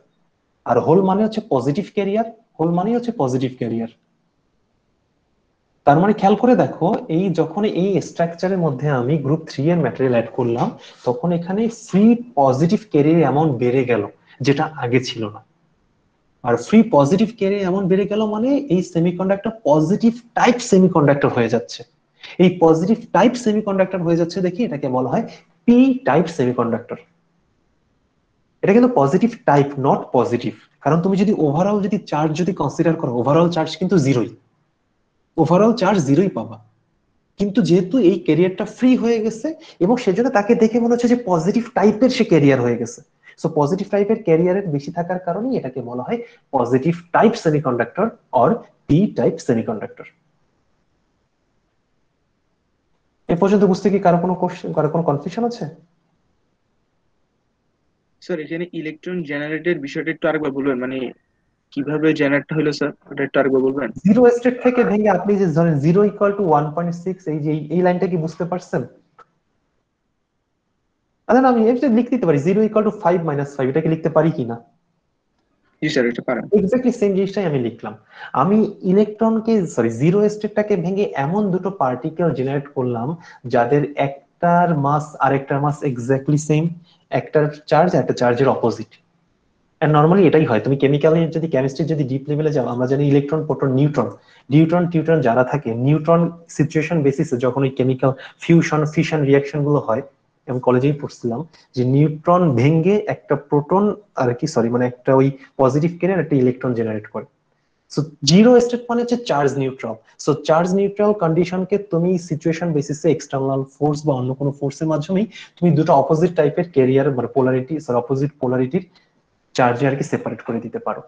আর হোল মানে হচ্ছে পজিটিভ ক্যারিয়ার, হোল মানে হচ্ছে পজিটিভ ক্যারিয়ার। তার মানে খেয়াল করে দেখো, এই যখন এই স্ট্রাকচারের মধ্যে আমি গ্রুপ 3 এর ম্যাটেরিয়াল অ্যাড করলাম, তখন এখানে ফ্রি পজিটিভ ক্যারিয়ার অ্যামাউন্ট বেড়ে গেল, যেটা আগে ছিল না। আর ফ্রি পজিটিভ ক্যারিয়ার অ্যামাউন্ট বেড়ে গেল মানে এই সেমিকন্ডাক্টর পজিটিভ টাইপ সেমিকন্ডাক্টর হয়ে যাচ্ছে। এই পজিটিভ টাইপ সেমিকন্ডাক্টর হয়ে যাচ্ছে দেখি, এটাকে বলা হয় পি টাইপ সেমিকন্ডাক্টর। এটা কিন্তু পজিটিভ টাইপ, নট পজিটিভ। কারণ তুমি যদি ওভারঅল যদি চার্জ যদি কনসিডার করো, ওভারঅল চার্জ কিন্তু জিরোই, ওভারঅল চার্জ জিরোই পাবা। কিন্তু যেহেতু এই ক্যারিয়ারটা ফ্রি হয়ে গেছে, এবং সেজন্য তাকে দেখে মনে হচ্ছে যে পজিটিভ টাইপের সে ক্যারিয়ার হয়ে গেছে। সো পজিটিভ টাইপের ক্যারিয়ারের বেশি থাকার কারণে এটাকে বলা হয় positive type semiconductor or P type semiconductor. এ পর্যন্ত বুঝতে কি কারো কোনো কোশ্চেন, কারো কোনো কনফিউশন আছে? স্যার এখানে ইলেকট্রন জেনারেটের বিষয়টা একটু আরেকবার বলবেন, মানে কিভাবে জেনারেটটা হলো স্যার, ওটা একটু আরেকবার বলবেন। জিরো স্টেট থেকে ভেঙে আপনি যে ধরেন 0 = 1.6, এই যে এই লাইনটা কি বুঝতে পারছেন? আচ্ছা, আমি এটা লিখতে দিতে পারি 0 = 5 - 5, এটাকে লিখতে পারি কিনা? জি স্যার, এটা পারেন। এক্স্যাক্টলি সেম জিনিসটাই আমি লিখলাম। আমি ইলেকট্রনকে সরি জিরো স্টেটটাকে ভেঙে এমন দুটো পার্টিকেল জেনারেট করলাম যাদের একটার মাস আরেকটার মাস এক্স্যাক্টলি সেম, একটার চার্জ একটা চার্জের অপোজিট। এন্ড নরমালি এটাই হয়, তুমি কেমিক্যালি যদি কেমিস্ট্রি যদি ডিপ লেভেলে যাও, আমরা জানি ইলেকট্রন প্রোটন নিউট্রন, নিউট্রন টিউট্রন যারা থাকে, নিউট্রন সিচুয়েশন বেসিসে যখন ওই কেমিক্যাল ফিউশন ফিশন রিঅ্যাকশন গুলো হয়, আমি কলেজেই পড়ছিলাম যে নিউট্রন ভেঙে একটা প্রোটন আর কি সরি মানে একটা ওই পজিটিভ ক্যারিয়ার একটা ইলেকট্রন জেনারেট করে। সো জিরো স্টেট মানে হচ্ছে charge neutral. So charge neutral কন্ডিশনকে তুমি সিচুয়েশন বেসিসে এক্সটার্নাল ফোর্স বা অন্য কোনো ফোর্সের মাধ্যমেই তুমি দুটো অপোজিট টাইপের ক্যারিয়ার মানে পোলারিটি সরি অপোজিট পোলারিটির চার্জে আর কি সেপারেট করে দিতে পারো।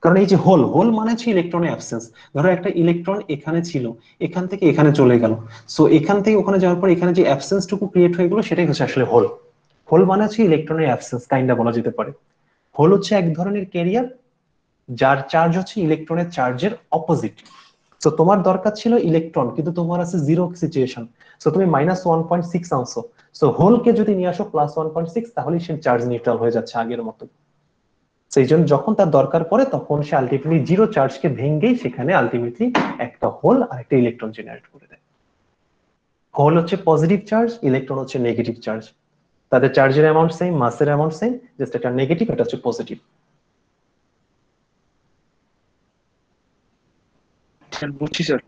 কারণ এই যে হোল, হোল মানে হচ্ছে ইলেকট্রনের অ্যাবসেন্স। ধরো একটা ইলেকট্রন এখানে ছিল, এখান থেকে এখানে চলে গেল, সো এখান থেকে ওখানে যাওয়ার পর এখানে যে অ্যাবসেন্সটুকু ক্রিয়েট হয়ে গেল সেটাই হচ্ছে আসলে হোল। হোল মানে হচ্ছে ইলেকট্রনের অ্যাবসেন্স কাইন্ডা বলা যেতে পারে। হোল হচ্ছে এক ধরনের ক্যারিয়ার যার চার্জ হচ্ছে ইলেকট্রনের চার্জের অপোজিট। সো তোমার দরকার ছিল ইলেকট্রন, কিন্তু তোমার আছে জিরো সিচুয়েশন, সো তুমি -1.6 আনছো। সো হোলকে যদি নিয়ে আসো +1.6, তাহলে সে চার্জ নিউট্রাল হয়ে যাচ্ছে আগের মতো। সেই জন্য যখন তার দরকার পড়ে তখন সে আলটিমেটলি জিরো চার্জকে ভেঙেই সেখানে আলটিমেটলি একটা হোল আর একটা ইলেকট্রন জেনারেট করে দেয়। হোল হচ্ছে পজিটিভ চার্জ, ইলেকট্রন হচ্ছে নেগেটিভ চার্জ। তাদের চার্জের অ্যামাউন্ট সেম, মাসের অ্যামাউন্ট সেম, জাস্ট একটা নেগেটিভ, এটা হচ্ছে পজিটিভ। বুঝছি স্যার।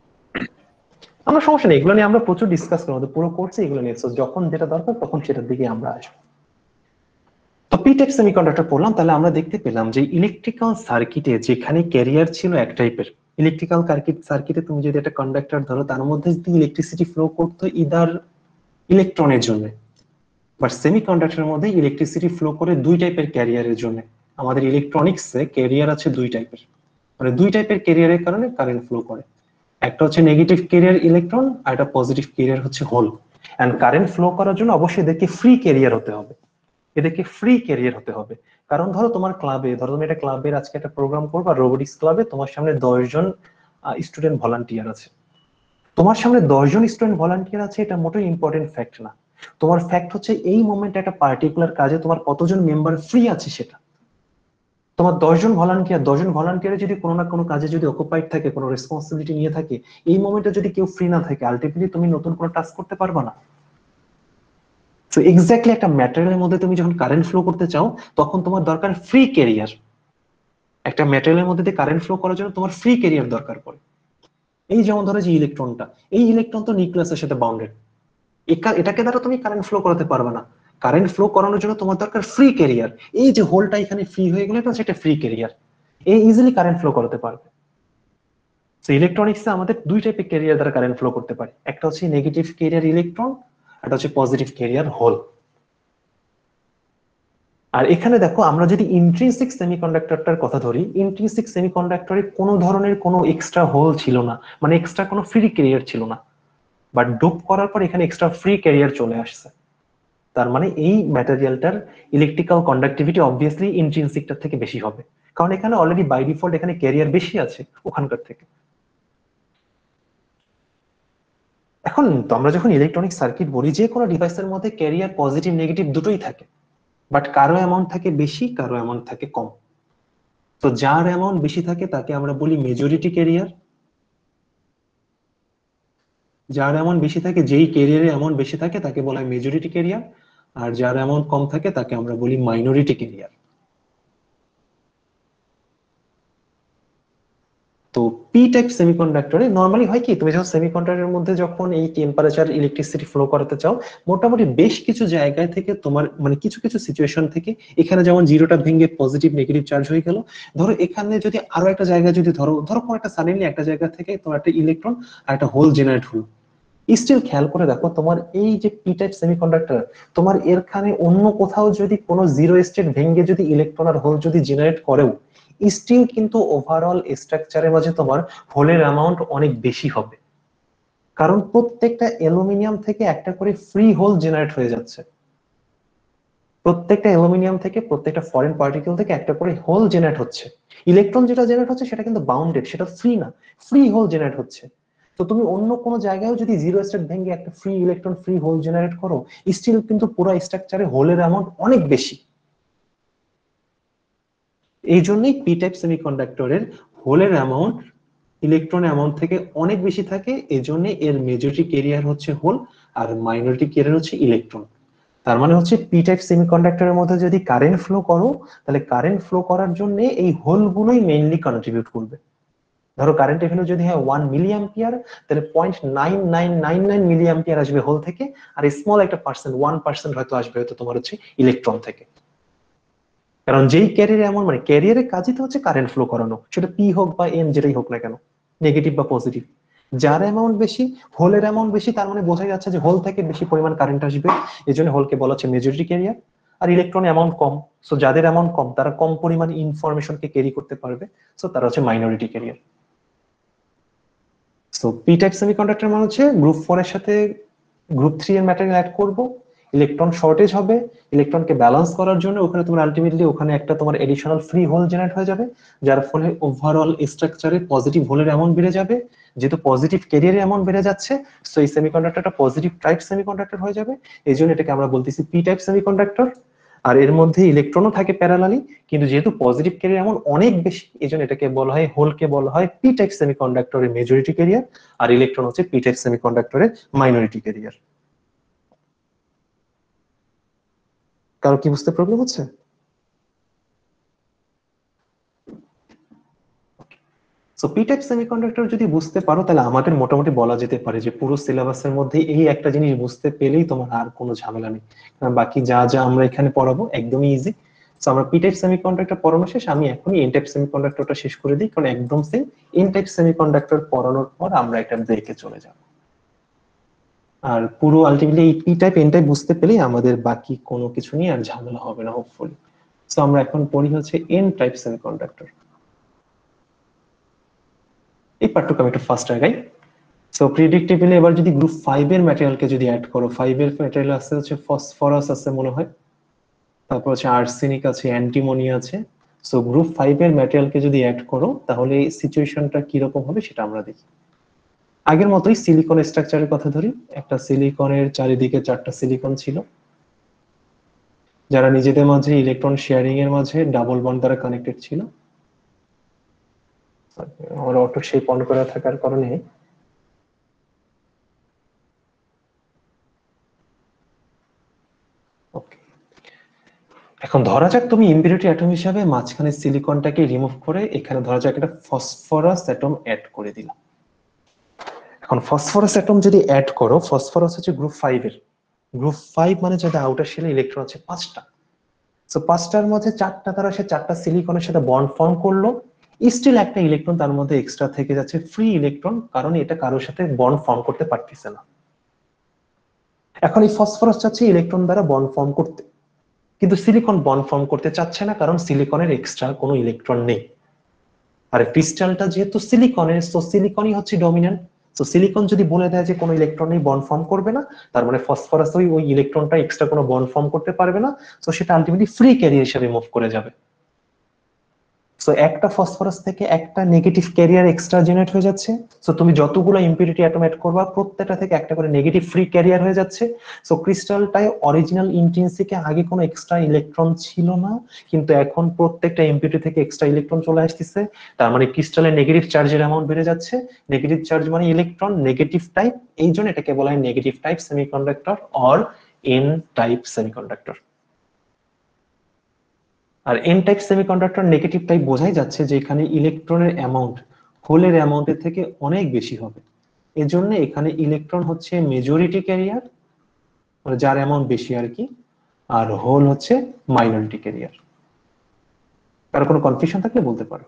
আমরা সমস্যা নেই, এগুলো নিয়ে আমরা প্রচুর ডিসকাস করবো, পুরো কোর্সে এগুলো নিয়ে, যখন যেটা দরকার তখন সেটার দিকে আমরা আসবো। তো পি টাইপ সেমিকন্ডাক্টর পড়লাম, তাহলে আমরা দেখতে পেলাম যে ইলেকট্রিক্যাল সার্কিটে যেখানে ক্যারিয়ার ছিল এক টাইপের, ইলেকট্রিক্যাল সার্কিটে তুমি যদি একটা কন্ডাক্টর ধরো তার মধ্যে যদি ইলেকট্রিসিটি ফ্লো করতো ইদার ইলেকট্রনের জন্য, বাট সেমিকন্ডাক্টরের মধ্যে ইলেকট্রিসিটি ফ্লো করে দুই টাইপের ক্যারিয়ারের জন্য। আমাদের ইলেকট্রনিক্সে ক্যারিয়ার আছে দুই টাইপের, মানে দুই টাইপের ক্যারিয়ারের কারণে কারেন্ট ফ্লো করে। একটা হচ্ছে নেগেটিভ ক্যারিয়ার ইলেকট্রন, আর একটা পজিটিভ ক্যারিয়ার হচ্ছে হোল। এন্ড কারেন্ট ফ্লো করার জন্য অবশ্যই এদেরকে ফ্রি ক্যারিয়ার হতে হবে, এদেরকে ফ্রি ক্যারিয়ার হতে হবে। কারণ ধরো তোমার ক্লাবে, ধরো তুমি একটা ক্লাবের আজকে একটা প্রোগ্রাম করবা রোবোটিক্স ক্লাবে, তোমার সামনে 10 জন স্টুডেন্ট ভলান্টিয়ার আছে। তোমার সামনে 10 জন স্টুডেন্ট ভলান্টিয়ার আছে, এটা মোটেই ইম্পর্টেন্ট ফ্যাক্ট না। তোমার ফ্যাক্ট হচ্ছে এই মোমেন্টে একটা পার্টিকুলার কাজে তোমার কতজন মেম্বার ফ্রি আছে সেটা। তোমার 10 জন ভলান্টিয়ারে যদি কোনো না কোনো কাজে যদি অকুপাইড থাকে, কোনো রেসপন্সিবিলিটি নিয়ে থাকে, এই মোমেন্টে যদি কেউ ফ্রি না থাকে, আলটিমেটলি তুমি নতুন কোনো টাস্ক করতে পারবে না। তো এক্স্যাক্টলি একটা ম্যাটেরিয়ালের মধ্যে তুমি যখন কারেন্ট ফ্লো করতে চাও, তখন তোমার দরকার ফ্রি ক্যারিয়ার। একটা ম্যাটেরিয়ালের মধ্যে দিয়ে কারেন্ট ফ্লো করার জন্য তোমার ফ্রি ক্যারিয়ার দরকার পড়ে। এই যেমন ধরো যে ইলেকট্রনটা, এই ইলেকট্রন তো নিউক্লিয়াসের সাথে বাউন্ডেড, এটাকে দ্বারা তুমি কারেন্ট ফ্লো করাতে পারবে না। কারেন্ট ফ্লো করানোর জন্য তোমার দরকার ফ্রি ক্যারিয়ার। এই যে হোলটা এখানে ফ্রি হয়ে গেলে এটা হচ্ছে একটা ফ্রি ক্যারিয়ার, এই ইজিলি কারেন্ট ফ্লো করাতে পারবে। তো ইলেকট্রনিক্সে আমাদের দুই টাইপের ক্যারিয়ার দ্বারা কারেন্ট ফ্লো করতে পারে, একটা হচ্ছে নেগেটিভ ক্যারিয়ার ইলেকট্রন, একটা হচ্ছে পজিটিভ ক্যারিয়ার হোল। আর এখানে দেখো আমরা যদি ইন্ট্রিনসিক সেমিকন্ডাক্টরটার কথা ধরি, ইন্ট্রিনসিক সেমিকন্ডাক্টরে কোনো ধরনের কোনো এক্সট্রা হোল ছিল না, মানে এক্সট্রা কোনো ফ্রি ক্যারিয়ার ছিল না। বাট ডোপ করার পর এখানে এক্সট্রা ফ্রি ক্যারিয়ার চলে আসছে। তার মানে এই ম্যাটেরিয়ালটার ইলেকট্রিক্যাল কন্ডাক্টিভিটি অবভিয়াসলি ইন্ট্রিনসিকটার থেকে বেশি হবে, কারণ এখানে অলরেডি বাই ডিফল্ট এখানে ক্যারিয়ার বেশি আছে ওখানকার থেকে। এখন আমরা যখন ইলেকট্রনিক সার্কিট বলি, যে কোনো ডিভাইসের মধ্যে ক্যারিয়ার পজিটিভ নেগেটিভ দুটোই থাকে, বাট কারো অ্যামাউন্ট থাকে বেশি, কারো অ্যামাউন্ট থাকে কম। তো যার অ্যামাউন্ট বেশি থাকে তাকে আমরা বলি মেজরিটি ক্যারিয়ার, যার অ্যামাউন্ট বেশি থাকে, যেই ক্যারিয়ারের অ্যামাউন্ট বেশি থাকে তাকে বলা হয় মেজরিটি ক্যারিয়ার, আর যার অ্যামাউন্ট কম থাকে তাকে আমরা বলি মাইনরিটি ক্যারিয়ার। তো পি টাইপ সেমিকন্ডাক্টরে নরমালি হয় কি, তুমি যখন সেমিকন্ডাক্টরের মধ্যে যখন এই টেম্পারেচার ইলেকট্রিসিটি ফ্লো করাতে চাও, মোটামুটি বেশ কিছু জায়গায় থেকে তোমার মানে কিছু কিছু সিচুয়েশন থেকে, এখানে যেমন জিরোটা ভেঙে পজিটিভ নেগেটিভ চার্জ হয়ে গেল, ধরো এখানে যদি আরো একটা জায়গায় যদি ধরো কোনো একটা সাডেনলি একটা জায়গা থেকে তোমার একটা ইলেকট্রন আর একটা হোল জেনারেট হলো, স্টিল খেয়াল করে দেখো তোমার এই যে পি টাইপ সেমিকন্ডাক্টর, তোমার এরখানে অন্য কোথাও যদি কোনো জিরো স্টেট ভেঙে যদি ইলেকট্রন আর হোল যদি জেনারেট করেও, স্টিল কিন্তু ওভারঅল স্ট্রাকচারের মাঝে তোমার হোলের অ্যামাউন্ট অনেক বেশি হবে, কারণ প্রত্যেকটা অ্যালুমিনিয়াম থেকে একটা করে ফ্রি হোল জেনারেট হয়ে যাচ্ছে। প্রত্যেকটা অ্যালুমিনিয়াম থেকে, প্রত্যেকটা ফরেন পার্টিকেল থেকে একটা করে হোল জেনারেট হচ্ছে। ইলেকট্রন যেটা জেনারেট হচ্ছে সেটা কিন্তু বাউন্ডেড, সেটা ফ্রি না, ফ্রি হোল জেনারেট হচ্ছে। তো তুমি অন্য কোনো জায়গায় যদি জিরো স্টেট ভেঙে একটা free electron free hole generate করো, স্টিল কিন্তু পুরো স্ট্রাকচারে হোলের অ্যামাউন্ট অনেক বেশি। এই জন্যই পি টাইপ সেমিকন্ডাক্টরের হোলের অ্যামাউন্ট ইলেকট্রন অ্যামাউন্ট থেকে অনেক বেশি থাকে, এই জন্য এর মেজরিটি ক্যারিয়ার হচ্ছে হোল আর মাইনরিটি ক্যারিয়ার হচ্ছে ইলেকট্রন। তার মানে হচ্ছে পি টাইপ সেমিকন্ডাক্টরের মধ্যে যদি কারেন্ট ফ্লো করো, তাহলে কারেন্ট ফ্লো করার জন্য এই হোল গুলোই মেইনলি কন্ট্রিবিউট করবে। ধরো কারেন্টের ভ্যালু যদি হয় 1 মিলি অ্যাম্পিয়ার, তাহলে 0.9999 মিলি অ্যাম্পিয়ার আসবে হোল থেকে, আর স্মল একটা পার্সেন্ট 1% হয়তো আসবে হয়তো তোমার হচ্ছে ইলেকট্রন থেকে। কারণ যেই ক্যারিয়ার এমন, মানে ক্যারিয়ারের কাজই তো হচ্ছে কারেন্ট ফ্লো করানো, সেটা পি হোক বা এন যেটাই হোক না কেন, নেগেটিভ বা পজিটিভ। যার অ্যামাউন্ট বেশি, হোলের অ্যামাউন্ট বেশি, তার মানে বোঝা যাচ্ছে যে হোল থেকে বেশি পরিমাণ কারেন্ট আসবে, এই জন্য হোলকে বলা হচ্ছে মেজরিটি ক্যারিয়ার। আর ইলেকট্রন অ্যামাউন্ট কম, সো যাদের অ্যামাউন্ট কম তারা কম পরিমাণ ইনফরমেশনকে ক্যারি করতে পারবে, সো তারা হচ্ছে minority career. So P type semiconductor মানে হচ্ছে গ্রুপ 4 এর সাথে গ্রুপ 3 এর ম্যাটেরিয়াল অ্যাড করব, ইলেকট্রন শর্টেজ হবে, ইলেকট্রনকে ব্যালেন্স করার জন্য ওখানে তোমার আলটিমেটলি ওখানে একটা তোমার এডিশনাল ফ্রি হোল জেনারেট হয়ে যাবে, যার ফলে ওভারঅল স্ট্রাকচারে পজিটিভ হোলের অ্যামাউন্ট বেড়ে যাবে। যেহেতু পজিটিভ ক্যারিয়ারের অ্যামাউন্ট বেড়ে যাচ্ছে, সো এই সেমিকন্ডাক্টরটা পজিটিভ টাইপ সেমিকন্ডাক্টর হয়ে যাবে, এই জন্য এটাকে আমরা বলতেছি পি টাইপ সেমিকন্ডাক্টর। আর এর মধ্যে ইলেকট্রনও থাকে প্যারালালি, কিন্তু যেহেতু পজিটিভ ক্যারিয়ার এমন অনেক বেশি, এই জন্য এটাকে বলা হয়, হোলকে বলা হয় পি টাইপ সেমিকন্ডাক্টরের মেজরিটি ক্যারিয়ার, আর ইলেকট্রন হচ্ছে পি টাইপ সেমিকন্ডাক্টরের মাইনরিটি ক্যারিয়ার। কারো কি বুঝতে প্রবলেম হচ্ছে? সো পি টাইপ সেমিকন্ডাক্টর যদি বুঝতে পারো, তাহলে আমাদের মোটামুটি বলা যেতে পারে যে পুরো সিলেবাসের মধ্যে এই একটা জিনিস বুঝতে পেলেই তোমার আর কোনো ঝামেলা নেই, কারণ বাকি যা যা আমরা এখানে পড়াবো একদমই ইজি। সো আমরা পি টাইপ সেমিকন্ডাক্টর পড়ানো শেষ, আমি এখনই এন টাইপ সেমিকন্ডাক্টরটা শেষ করে দিই, কারণ একদম সেম এন টাইপ সেমিকন্ডাক্টর পড়ানোর পর আমরা একটা ব্রেকে চলে যাব। আর পুরো আলটিমেটলি এই পি টাইপ এন টাইপ বুঝতে পেলেই আমাদের বাকি কোনো কিছু নিয়ে আর ঝামেলা হবে না হোপফুলি। সো আমরা এখন পড়ি হচ্ছে এন টাইপ সেমিকন্ডাক্টর। এই পার্টটুকু আমি একটু ফার্স্ট আগাই। সো প্রিডিক্টেবলি এবার যদি গ্রুপ 5 এর ম্যাটেরিয়ালকে যদি অ্যাড করো, 5 এর ম্যাটেরিয়াল আছে হচ্ছে ফসফরাস আছে মনে হয়, তারপর হচ্ছে আর্সেনিক আছে, অ্যান্টিমনি আছে। সো গ্রুপ 5 এর ম্যাটেরিয়ালকে যদি অ্যাড করো তাহলে সিচুয়েশনটা কি রকম হবে সেটা আমরা দেখি। আগের মতোই সিলিকন স্ট্রাকচারের কথা ধরি। একটা সিলিকনের চারিদিকে 4টা সিলিকন ছিল, যারা নিজেদের মাঝে ইলেকট্রন শেয়ারিং এর মাঝে ডাবল বন্ড দ্বারা কানেক্টেড ছিল। আমার অটো শেপ অন করা থাকার কারণে ওকে, এখন ধরা যাক তুমি ইম্পিউরিটি অ্যাটম হিসাবে মাঝখানে সিলিকনটাকে রিমুভ করে এখানে ধরা যাক একটা ফসফরাস অ্যাটম অ্যাড করে দিলাম। এখন ফসফরাস অ্যাটম যদি অ্যাড করো, ফসফরাস হচ্ছে গ্রুপ 5 এর, গ্রুপ 5 মানে যাদের আউটার শেলে ইলেকট্রন আছে 5টা। সো 5টার মধ্যে 4টা তারা সে 4টা সিলিকনের সাথে বন্ড ফর্ম করলো, স্টিল একটা ইলেকট্রন তার মধ্যে এক্সট্রা থেকে যাচ্ছে, ফ্রি ইলেকট্রন, কারণ এটা কারোর সাথে বন্ড ফর্ম করতে পারতেছে না। এখন এই ফসফরাস চাচ্ছে ইলেকট্রন দ্বারা বন্ড ফর্ম করতে, কিন্তু সিলিকন বন্ড ফর্ম করতে চাচ্ছে না, কারণ সিলিকনের এক্সট্রা কোনো ইলেকট্রন নেই। আর ক্রিস্টালটা যেহেতু সিলিকনের, সো সিলিকনই হচ্ছে ডমিন্যান্ট। সো সিলিকন যদি বলে দেয় যে কোনো ইলেকট্রন নেই, বন্ড ফর্ম করবে না, তার মানে ফসফরাস ওই ইলেকট্রনটা এক্সট্রা কোনো বন্ড ফর্ম করতে পারবে না। সো সেটা আলটিমেটলি ফ্রি ক্যারিয়ার হিসেবে মুভ করে যাবে। সো একটা ফসফরাস থেকে একটা নেগেটিভ ক্যারিয়ার এক্সট্রা জেনারেট হয়ে যাচ্ছে। সো তুমি যতগুলো ইম্পিউরিটি অ্যাটম অ্যাড করবা প্রত্যেকটা থেকে একটা করে নেগেটিভ ফ্রি ক্যারিয়ার হয়ে যাচ্ছে। সো ক্রিস্টালটায় অরিজিনাল ইন্ট্রিনসিকে আগে কোনো এক্সট্রা ইলেকট্রন ছিল না, কিন্তু এখন প্রত্যেকটা ইম্পিউরিটি থেকে এক্সট্রা ইলেকট্রন চলে আসতেছে। তার মানে ক্রিস্টালের নেগেটিভ চার্জের অ্যামাউন্ট বেড়ে যাচ্ছে। নেগেটিভ চার্জ মানে ইলেকট্রন নেগেটিভ টাইপ, এই জন্য এটাকে বলা হয় negative type semiconductor or n type semiconductor. আর N type semiconductor negative type বোঝাই যাচ্ছে যে এখানে ইলেকট্রনের অ্যামাউন্ট হোলের অ্যামাউন্টের থেকে অনেক বেশি হবে। এজন্য এখানে ইলেকট্রন হচ্ছে মেজরিটি ক্যারিয়ার, মানে যার অ্যামাউন্ট বেশি আর কি, আর হোল হচ্ছে মাইনরিটি ক্যারিয়ার। কারো কোনো কনফিউশন থাকলে বলতে পারো।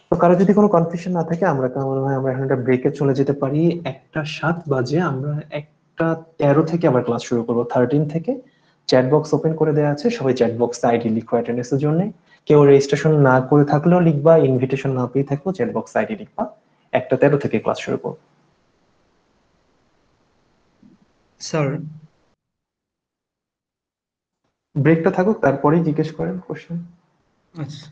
তো কারো যদি কোনো কনফিউশন না থাকে আমরা মনে হয় আমরা এখন একটা ব্রেকে চলে যেতে পারি। 1:07 আমরা 1:13 থেকে আবার ক্লাস শুরু করবো, 13 থেকে। চ্যাট বক্স ওপেন করে দেওয়া আছে, সবাই চ্যাট বক্সে আইডি লিখো অ্যাটেন্ডেন্সের জন্য। কেউ রেজিস্ট্রেশন না করে থাকলেও লিখবা, ইনভিটেশন না পেয়ে থাকলেও চ্যাট বক্সে আইডি লিখবা। 1:13 থেকে ক্লাস শুরু করবো। স্যার ব্রেকটা থাকুক, তারপরেই জিজ্ঞেস করেন কোশ্চেন। আচ্ছা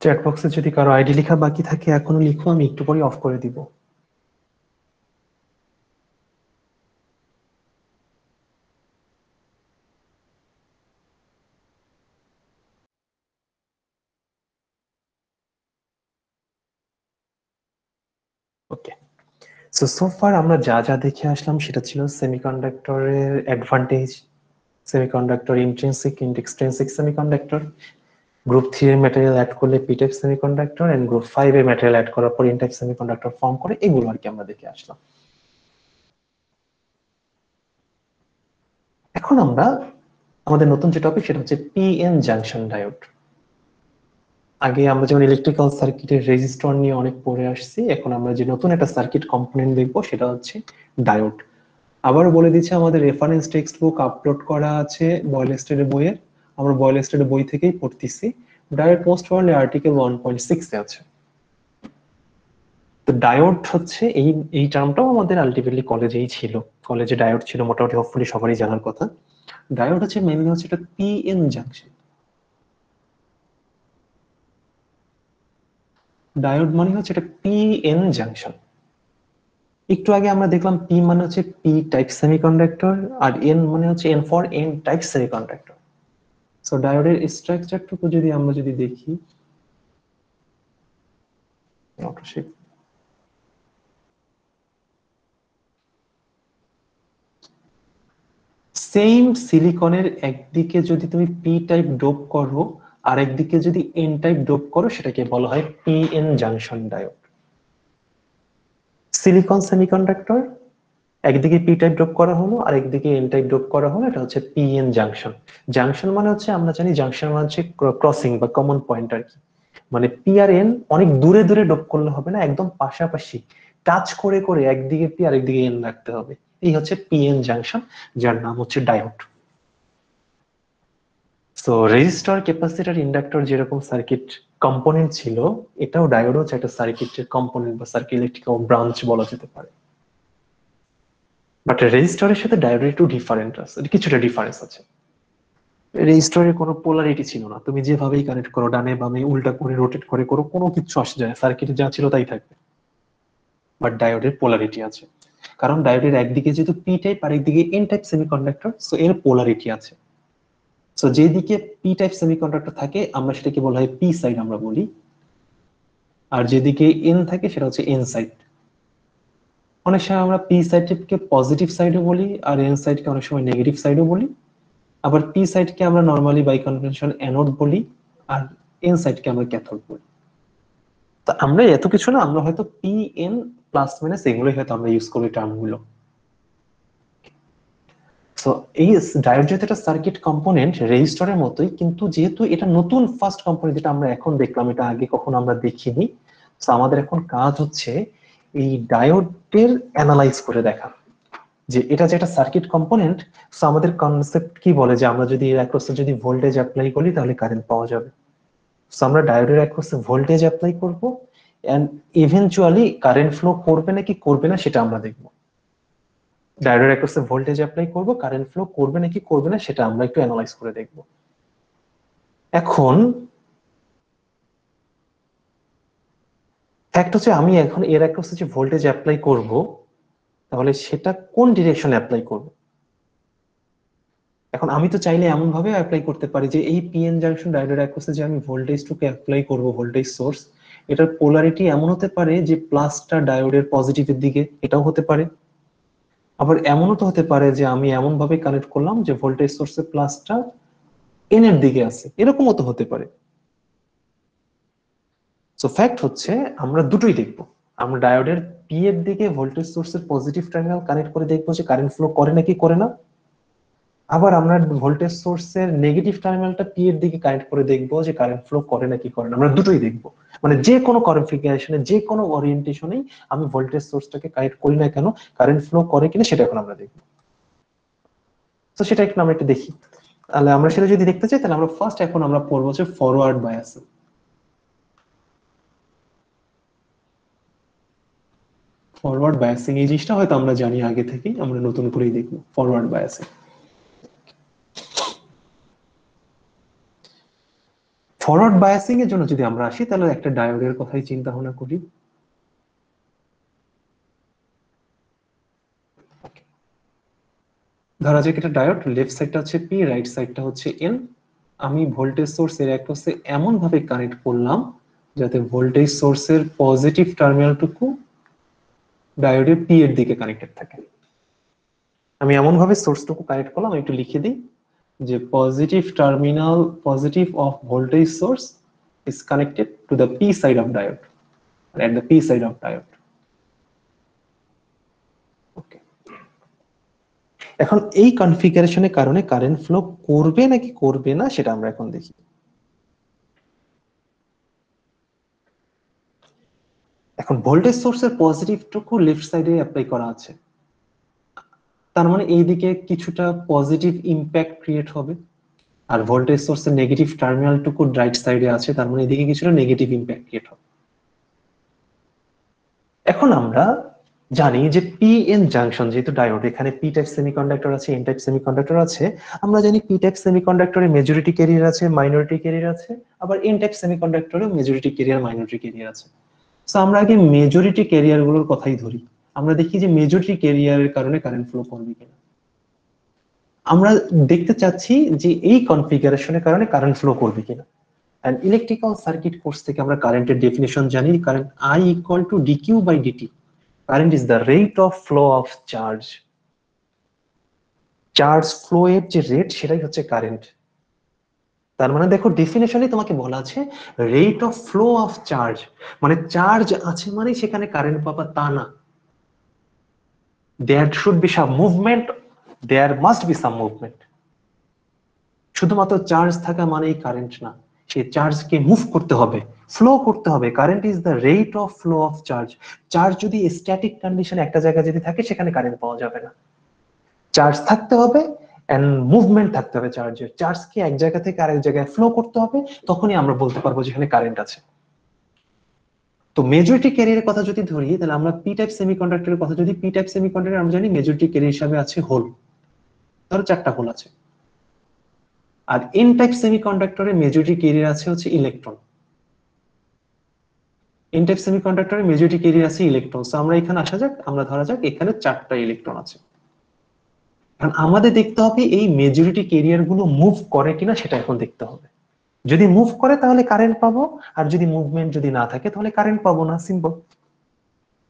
চ্যাট বক্সে যদি কারো আইডি লেখা বাকি থাকে এখনো লিখো, আমি একটু পরে অফ করে দিব। ওকে, সো ফার আমরা যা যা দেখে আসলাম সেটা ছিল সেমিকন্ডাক্টরের advantage, semiconductor intrinsic and extrinsic semiconductor, group 3 এর ম্যাটেরিয়াল অ্যাড করলে P type semiconductor and group 5 এর ম্যাটেরিয়াল অ্যাড করার পর এন টাইপ সেমিকন্ডাক্টর ফর্ম করে, এগুলো আর কি আমরা দেখে আসলাম। এখন আমরা আমাদের নতুন যে টপিক সেটা হচ্ছে পিএন জাংশন ডায়োড। আগে আমরা যেমন ইলেকট্রিক্যাল সার্কিটের রেজিস্টর নিয়ে অনেক পড়ে আসছি, এখন আমরা যে নতুন একটা সার্কিট কম্পোনেন্ট দেখবো সেটা হচ্ছে ডায়োড। আবার বলে দিচ্ছি আমাদের রেফারেন্স টেক্সট বুক আপলোড করা আছে বয়েলস্টেডের বইয়ে, আমরা বয়েলস্টেডের বই থেকেই পড়তেছি। ডায়োড মোস্ট প্রবাবলি আর্টিকেল 1.6 এ আছে। তো ডায়োড হচ্ছে এই টার্মটাও আমাদের আলটিমেটলি কলেজেই ছিল, কলেজে ডায়োড ছিল মোটামুটি, হোপফুলি সবারই জানার কথা। ডায়োড হচ্ছে মেইনলি হচ্ছে এটা পিএন জাংশন। ডায়োড মানে হচ্ছে এটা পিএন জাংশন। একটু আগে আমরা দেখলাম পি মানে হচ্ছে পি টাইপ সেমিকন্ডাক্টর, আর এন মানে হচ্ছে N for N type semiconductor. So ডায়োডের স্ট্রাকচারটুকু যদি আমরা দেখি, সেম সিলিকনের একদিকে যদি তুমি পি টাইপ ডোপ করো আর একদিকে যদি এন টাইপ ডোপ করো সেটাকে বলা হয় PN junction diode. Silicon semiconductor একদিকে পি টাইপ ড্রপ করা হলো আর একদিকে এন টাইপ ড্রপ করা হলো, এটা হচ্ছে পিএন জাংশন। জাংশন মানে হচ্ছে আমরা জানি জাংশন মানে হচ্ছে ক্রসিং বা কমন পয়েন্ট আর কি। মানে পি আর এন অনেক দূরে দূরে ড্রপ করলে হবে না, একদম পাশাপাশি টাচ করে করে একদিকে পি আর একদিকে এন রাখতে হবে। এই হচ্ছে পিএন জাংশন, যার নাম হচ্ছে diode. So resistor, capacitor, inductor যেরকম সার্কিট কম্পোনেন্ট ছিল, এটাও ডায়োড হচ্ছে একটা সার্কিটের কম্পোনেন্ট বা সার্কিট ইলেকট্রিক্যাল ব্রাঞ্চ বলা যেতে পারে। বাট রেজিস্টরের সাথে ডায়োডের একটু ডিফারেন্ট আছে, কিছুটা ডিফারেন্স আছে। রেজিস্টরের কোনো পোলারিটি ছিল না, তুমি যেভাবেই কানেক্ট করো, ডানে বামে উল্টা করে রোটেট করে করো, কোনো কিছু আসে যায়, সার্কিটে যা ছিল তাই থাকবে। বাট ডায়োডের পোলারিটি আছে, কারণ ডায়োডের একদিকে যেহেতু পি টাইপ আর একদিকে এন টাইপ সেমিকন্ডাক্টর, সো এর পোলারিটি আছে। সো যেদিকে পি টাইপ সেমিকন্ডাক্টর থাকে আমরা সেটাকে বলা হয় পি সাইড আমরা বলি, আর যেদিকে এন থাকে সেটা হচ্ছে এন সাইড। অনেক সময় আমরা পি সাইডকে পজিটিভ সাইডও বলি আর এন সাইডকে অনেক সময় নেগেটিভ সাইডও বলি। আবার পি সাইডকে আমরা নরমালি বাই কনভেনশন অ্যানোড বলি আর এন সাইডকে আমরা ক্যাথোড বলি। তো আমরা এত কিছু না, আমরা হয়তো পি এন প্লাস মাইনাস এগুলোই হয়তো আমরা ইউজ করি টার্মগুলো। সো এই ডায়োড যেহেতু একটা সার্কিট কম্পোনেন্ট রেজিস্টরের মতোই, কিন্তু যেহেতু এটা নতুন ফার্স্ট কম্পোনেন্ট যেটা আমরা এখন দেখলাম, এটা আগে কখনো আমরা দেখিনি। সো আমাদের এখন কাজ হচ্ছে এই ডায়োডের অ্যানালাইজ করে দেখা যে এটা যে একটা সার্কিট কম্পোনেন্ট। সো আমাদের কনসেপ্ট কি বলে যে আমরা যদি এর অ্যাক্রসে যদি ভোল্টেজ অ্যাপ্লাই করি তাহলে কারেন্ট পাওয়া যাবে। সো আমরা ডায়োডের অ্যাক্রসে ভোল্টেজ অ্যাপ্লাই করব এন্ড ইভেনচুয়ালি কারেন্ট ফ্লো করবে নাকি করবে না সেটা আমরা দেখব। ডায়োডের অ্যাক্রসে ভোল্টেজ অ্যাপ্লাই করব, কারেন্ট ফ্লো করবে নাকি করবে না সেটা আমরা একটু অ্যানালাইজ করে দেখব। এখন ফ্যাক্ট হচ্ছে আমি এখন এর অ্যাক্রসে যে ভোল্টেজ অ্যাপ্লাই করব তাহলে সেটা কোন ডিরেকশনে অ্যাপ্লাই করব। এখন আমি তো চাইলে এমন ভাবে অ্যাপ্লাই করতে পারি যে এই পিএন জাংশন ডায়োডের অ্যাক্রসে যে আমি ভোল্টেজটুকু অ্যাপ্লাই করব, ভোল্টেজ সোর্স, এটার পোলারিটি এমন হতে পারে যে প্লাসটা ডায়োডের পজিটিভের দিকে, এটাও হতে পারে। আবার এমনও তো হতে পারে যে আমি এমন ভাবে কানেক্ট করলাম যে ভোল্টেজ সোর্সের প্লাসটা এন এর দিকে আছে, এরকমও তো হতে পারে। সো ফ্যাক্ট হচ্ছে আমরা দুটোই দেখব। আমরা ডায়োডের পি এর দিকে ভোল্টেজ সোর্সের পজিটিভ টার্মিনাল কানেক্ট করে দেখবো যে কারেন্ট ফ্লো করে নাকি করে না। আবার আমরা ভোল্টেজ সোর্সের নেগেটিভ টার্মিনালটা পি এর দিকে কানেক্ট করে দেখবো যে কারেন্ট ফ্লো করে নাকি করে না। আমরা দুটোই দেখবো, মানে যে কোনো কনফিগারেশনে যে কোনো ওরিয়েন্টেশনেই আমি ভোল্টেজ সোর্সটাকে কানেক্ট করি না কেন, কারেন্ট ফ্লো করে কিনা সেটা এখন আমরা দেখবো। তো সেটা একটু আমরা একটু দেখি। তাহলে আমরা সেটা যদি দেখতে চাই তাহলে আমরা ফার্স্ট এখন আমরা পড়বো হচ্ছে ফরওয়ার্ড বায়াস। ফরওয়ার্ড বায়াসিং এই জিনিসটা হয়তো আমরা জানি আগে থেকেই, আমরা নতুন করেই দেখবো ফরওয়ার্ড বায়াসিং। ফরওয়ার্ড বায়াসিং এর জন্য যদি আমরা আসি তাহলে একটা ডায়োডের কথাই চিন্তা ভাবনা করি। ধরা যাক এটা ডায়োড, লেফট সাইডটা হচ্ছে পি, রাইট সাইডটা হচ্ছে এন। আমি ভোল্টেজ সোর্স এর অ্যাক্রসে এমন ভাবে কানেক্ট করলাম যাতে ভোল্টেজ সোর্সের পজিটিভ টার্মিনালটুকু ডায়োডের পি এর দিকে কানেক্টেড থাকে। আমি এমন ভাবে সোর্সটুকু কানেক্ট করলাম, আমি একটু লিখে দিই যে positive terminal, positive of voltage source is connected to the P side of diode, at the P side of diode. Okay. এখন এই কনফিগারেশনের কারণে কারেন্ট ফ্লো করবে নাকি করবে না সেটা আমরা এখন দেখি। এখন ভোল্টেজ সোর্সের পজিটিভটুকু লেফট সাইডে অ্যাপ্লাই করা আছে, তার মানে এইদিকে কিছুটা পজিটিভ ইম্প্যাক্ট ক্রিয়েট হবে, আর ভোল্টেজ সোর্সের নেগেটিভ টার্মিনালটুকু রাইট সাইডে আছে, তার মানে এদিকে কিছুটা নেগেটিভ ইম্প্যাক্ট ক্রিয়েট হবে। এখন আমরা জানি যে পি এন জাংশন, যেহেতু ডায়োড, এখানে পি টাইপ সেমিকন্ডাক্টর আছে, এন টাইপ সেমিকন্ডাক্টর আছে। আমরা জানি পি টাইপ সেমিকন্ডাক্টরে মেজরিটি ক্যারিয়ার আছে, মাইনরিটি ক্যারিয়ার আছে, আবার এন টাইপ সেমিকন্ডাক্টরে মেজরিটি ক্যারিয়ার, মাইনরিটি ক্যারিয়ার আছে। সো আমরা আগে মেজরিটি ক্যারিয়ার গুলোর কথাই ধরি, আমরা দেখি যে মেজরিটি ক্যারিয়ারের কারণে কারেন্ট ফ্লো করবে কিনা। আমরা দেখতে চাচ্ছি যে এই কনফিগারেশনের কারণে কারেন্ট ফ্লো করবে কিনা। এন্ড ইলেকট্রিক্যাল সার্কিট কোর্স থেকে আমরা কারেন্টের ডেফিনিশন জানি, current I equal to dq by dt. Current is the rate of flow of charge. Charge flow এর যে রেট সেটাই হচ্ছে কারেন্ট। তার মানে দেখো ডেফিনেশনে তোমাকে বলা আছে rate of flow of charge, মানে চার্জ আছে মানে সেখানে কারেন্ট পাবা তা না। There should be some movement, there must be some movement. শুধুমাত্র চার্জ থাকা মানেই কারেন্ট না, সেই চার্জকে মুভ করতে হবে, ফ্লো করতে হবে। Current is the rate of flow of charge. Charge যদি স্ট্যাটিক কন্ডিশনে একটা জায়গায় যদি থাকে সেখানে কারেন্ট পাওয়া যাবে না, চার্জ থাকতে হবে এন্ড মুভমেন্ট থাকতে হবে চার্জের। চার্জকে এক জায়গা থেকে আরেক জায়গায় ফ্লো করতে হবে, তখনই আমরা বলতে পারবো যেখানে কারেন্ট আছে। তো মেজরিটি ক্যারিয়ারের কথা যদি ধরি, তাহলে আমরা পি টাইপ সেমিকন্ডাক্টরের কথা যদি, পি টাইপ সেমিকন্ডাক্টর আমরা জানি মেজরিটি ক্যারিয়ার হিসাবে আছে হোল, ধরো 4টা হোল আছে। আর এন টাইপ সেমিকন্ডাক্টরের মেজরিটি ক্যারিয়ার আছে হচ্ছে ইলেকট্রন। এন টাইপ সেমিকন্ডাক্টরের মেজরিটি ক্যারিয়ার আছে ইলেকট্রন। সো আমরা এখানে আসা যাক, আমরা ধরা যাক এখানে 4টা ইলেকট্রন আছে। কারণ আমাদের দেখতে হবে এই মেজরিটি ক্যারিয়ার গুলো মুভ করে কিনা, সেটা এখন দেখতে হবে। যদি মুভ করে তাহলে কারেন্ট পাবো, আর যদি মুভমেন্ট যদি না থাকে তাহলে কারেন্ট পাবো না, সিম্পল।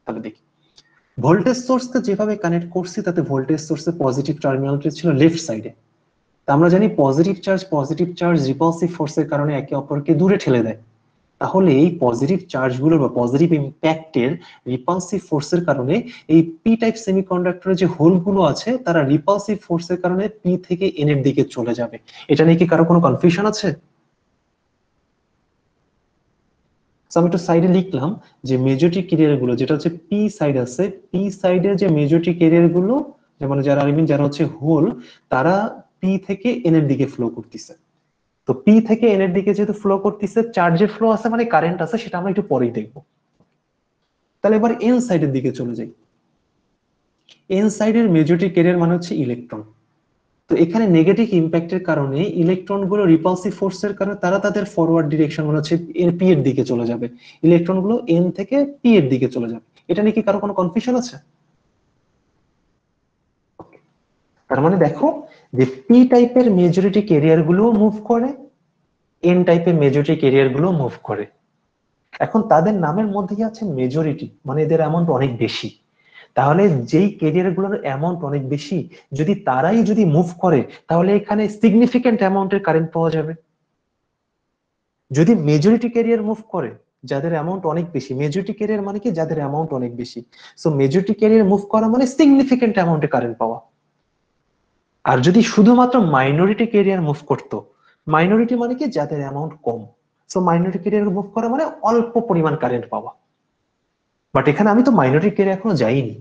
তাহলে দেখি ভোল্টেজ সোর্সকে যেভাবে কানেক্ট করছি তাতে ভোল্টেজ সোর্সের পজিটিভ টার্মিনালটি ছিল লেফট সাইডে। তা আমরা জানি পজিটিভ চার্জ রিপালসিভ ফোর্সের কারণে একে অপরকে দূরে ঠেলে দেয়। তাহলে এই পজিটিভ চার্জগুলো বা পজিটিভ ইম্প্যাক্টের রিপালসিভ ফোর্সের কারণে এই পি টাইপ সেমিকন্ডাক্টরের যে হোলগুলো আছে তারা রিপালসিভ ফোর্সের কারণে পি থেকে এন এর দিকে চলে যাবে। এটা নিয়ে কি কারো কোনো কনফিউশন আছে? আমি একটু সাইডে লিখলাম যে মেজরিটি ক্যারিয়ার গুলো যেটা হচ্ছে পি সাইড আছে, পি সাইডের যে মেজরিটি ক্যারিয়ার গুলো, যেমন যারা যারা হচ্ছে হোল, তারা পি থেকে এন এর দিকে ফ্লো করতেছে। তো পি থেকে এন এর দিকে যেহেতু ফ্লো করতেছে, চার্জের ফ্লো আছে মানে কারেন্ট আছে, সেটা আমরা একটু পরেই দেখবো। তাহলে এবার এন সাইডের দিকে চলে যাই। এন সাইডের মেজরিটি ক্যারিয়ার মানে হচ্ছে ইলেকট্রন। তো এখানে নেগেটিভ ইম্প্যাক্টের কারণে ইলেকট্রন গুলো রিপালসিভ ফোর্সের কারণে তারা তাদের ফরওয়ার্ড ডিরেকশন মানে হচ্ছে পি এর দিকে চলে যাবে, ইলেকট্রন গুলো এন থেকে পি এর দিকে চলে যাবে। এটা নিয়ে কি কারো কোনো কনফিউশন আছে? তার মানে দেখো যে পি টাইপের মেজরিটি ক্যারিয়ার গুলো মুভ করে, এন টাইপের মেজরিটি ক্যারিয়ার গুলো মুভ করে। এখন তাদের নামের মধ্যেই আছে মেজরিটি, মানে এদের অ্যামাউন্ট অনেক বেশি। তাহলে যেই ক্যারিয়ার গুলোর অ্যামাউন্ট অনেক বেশি, যদি তারাই যদি মুভ করে তাহলে এখানে সিগনিফিকেন্ট অ্যামাউন্টের কারেন্ট পাওয়া যাবে। যদি মেজরিটি ক্যারিয়ার মুভ করে, যাদের অ্যামাউন্ট অনেক বেশি, মেজরিটি ক্যারিয়ার মানে কি যাদের অ্যামাউন্ট অনেক বেশি, সো মেজরিটি ক্যারিয়ার মুভ করা মানে সিগনিফিকেন্ট অ্যামাউন্টে কারেন্ট পাওয়া। আর যদি শুধুমাত্র মাইনরিটি ক্যারিয়ার মুভ করতো, মাইনরিটি মানে কি যাদের অ্যামাউন্ট কম, সো মাইনরিটি ক্যারিয়ার মুভ করা মানে অল্প পরিমাণ কারেন্ট পাওয়া। বাট এখানে আমি তো মাইনরিটি ক্যারিয়ার এখনো যাইনি,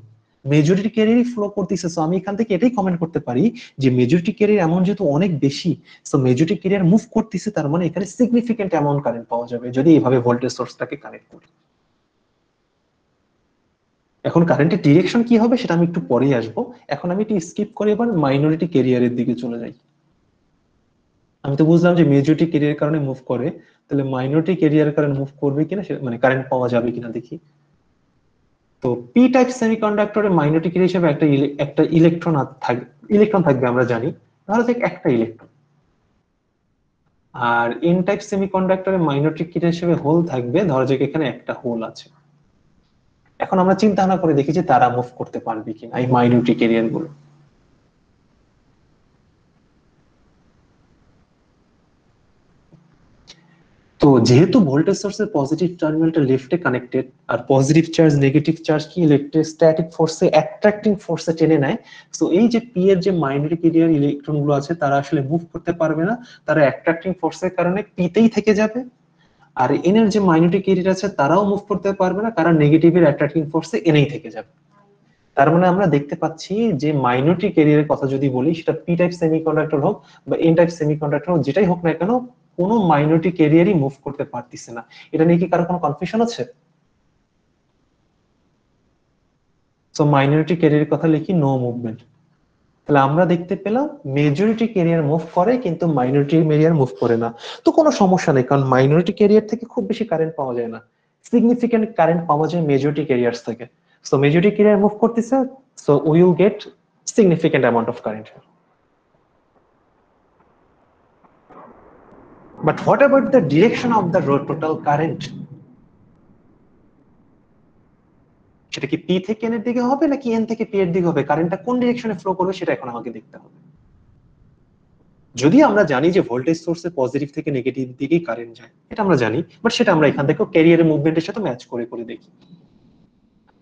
মেজরিটি ক্যারিয়ারই ফ্লো করতেছে। সো আমি এখান থেকে এটাই কমেন্ট করতে পারি যে মেজরিটি ক্যারিয়ার অ্যামাউন্ট যেহেতু অনেক বেশি, সো মেজরিটি ক্যারিয়ার মুভ করতেছে, তার মানে এখানে সিগনিফিকেন্ট অ্যামাউন্ট কারেন্ট পাওয়া যাবে যদি এইভাবে ভোল্টেজ সোর্সটাকে কানেক্ট করি। এখন কারেন্টের ডিরেকশন কি হবে সেটা আমি একটু পরেই আসবো, এখন আমি একটু স্কিপ করে এবার মাইনরিটি ক্যারিয়ারের দিকে চলে যাই। আমি তো বুঝলাম যে মেজরিটি ক্যারিয়ার কারণে মুভ করে, তাহলে মাইনরিটি ক্যারিয়ার কারণে মুভ করবে কিনা মানে কারেন্ট পাওয়া যাবে কিনা দেখি। তো পি টাইপ সেমিকন্ডাক্টরের মাইনরিটি ক্যারিয়ার হিসেবে একটা ইলেকট্রন থাকবে আমরা জানি, তাহলে ঠিক একটা ইলেকট্রন। আর এন টাইপ সেমিকন্ডাক্টরের মাইনরিটি ক্যারিয়ার হিসেবে হোল থাকবে, ধরা যাক এখানে একটা হোল আছে। এখন আমরা চিন্তা ভাবনা করে দেখি যে তারা মুভ করতে পারবে কিনা এই মাইনরিটি ক্যারিয়ার গুলো। তো যেহেতু ভোল্টেজ সোর্সের পজিটিভ টার্মিনালটা লেফটে কানেক্টেড, আর পজিটিভ চার্জ নেগেটিভ চার্জ কি ইলেকট্রোস্ট্যাটিক ফোর্সে অ্যাট্রাক্টিং ফোর্সে টেনে নেয়, সো এই যে পি এর যে মাইনরিটি ক্যারিয়ার ইলেকট্রন গুলো আছে তারা আসলে মুভ করতে পারবে না, তারা অ্যাট্রাক্টিং ফোর্সের কারণে পিতেই থেকে যাবে। আর এন এর যে মাইনরিটি ক্যারিয়ার আছে তারাও মুভ করতে পারবে না, কারণ নেগেটিভের অ্যাট্রাক্টিং ফোর্সে এনেই থেকে যাবে। তার মানে আমরা দেখতে পাচ্ছি যে মাইনরিটি ক্যারিয়ারের কথা যদি বলি, সেটা পি টাইপ সেমিকন্ডাক্টর হোক বা এন টাইপ সেমিকন্ডাক্টর হোক, যেটাই হোক না কেন, কোনো মাইনরিটি ক্যারিয়ারই মুভ করতে পারতেছে না। এটা নিয়ে কি কারো কোনো কনফিউশন আছে? সো মাইনরিটি ক্যারিয়ারের কথা লিখি নো মুভমেন্ট। তাহলে আমরা দেখতে পেলাম মেজরিটি ক্যারিয়ার মুভ করে কিন্তু মাইনরিটি ক্যারিয়ার মুভ করে না। তো কোনো সমস্যা নেই, কারণ মাইনরিটি ক্যারিয়ার থেকে খুব বেশি কারেন্ট পাওয়া যায় না, সিগনিফিক্যান্ট কারেন্ট পাওয়া যায় মেজরিটি ক্যারিয়ার্স থেকে। সো মেজরিটি ক্যারিয়ার মুভ করতেছে, so we will get significant amount of current here. But what about the direction of the total current? সেটা কি পি থেকে এন এর দিকে হবে নাকি এন থেকে পি এর দিকে হবে? কারেন্টটা কোন ডিরেকশনে ফ্লো করবে সেটা এখন আমাকে দেখতে হবে। যদি আমরা জানি যে ভোল্টেজ সোর্সে পজিটিভ থেকে নেগেটিভ দিকেই কারেন্ট যায়, এটা আমরা জানি, বাট সেটা আমরা এখান থেকে ক্যারিয়ারের মুভমেন্টের সাথে ম্যাচ করে করে দেখি।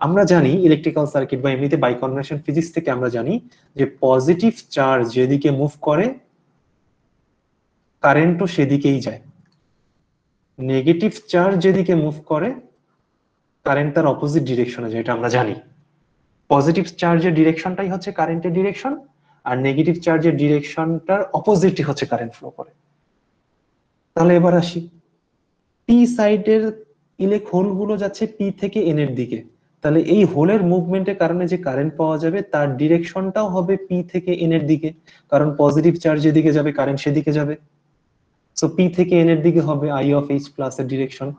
আমরা জানি ইলেকট্রিক্যাল সার্কিট বা এমনিতে বাই কনভেনশন ফিজিক্স থেকে আমরা জানি যে পজিটিভ চার্জ যেদিকে মুভ করে কারেন্টও সেদিকেই যায়, নেগেটিভ চার্জ যেদিকে মুভ করে কারেন্ট তার অপোজিট ডিরেকশনে যায়, এটা আমরা জানি। পজিটিভ চার্জের ডিরেকশনটাই হচ্ছে কারেন্টের ডিরেকশন, আর নেগেটিভ চার্জের ডিরেকশনটার অপোজিটই হচ্ছে কারেন্ট ফ্লো করে। তাহলে এবার আসি, পি সাইডের হোল গুলো যাচ্ছে পি থেকে এন এর দিকে, তাহলে এই হোলের মুভমেন্টের কারণে যে কারেন্ট পাওয়া যাবে তার ডিরেকশনটাও হবে পি থেকে এন এর দিকে, কারণ পজিটিভ চার্জ যেদিকে যাবে কারেন্ট সেদিকে যাবে। সো পি থেকে এন এর দিকে হবে আই অফ এইচ প্লাস এর ডিরেকশন।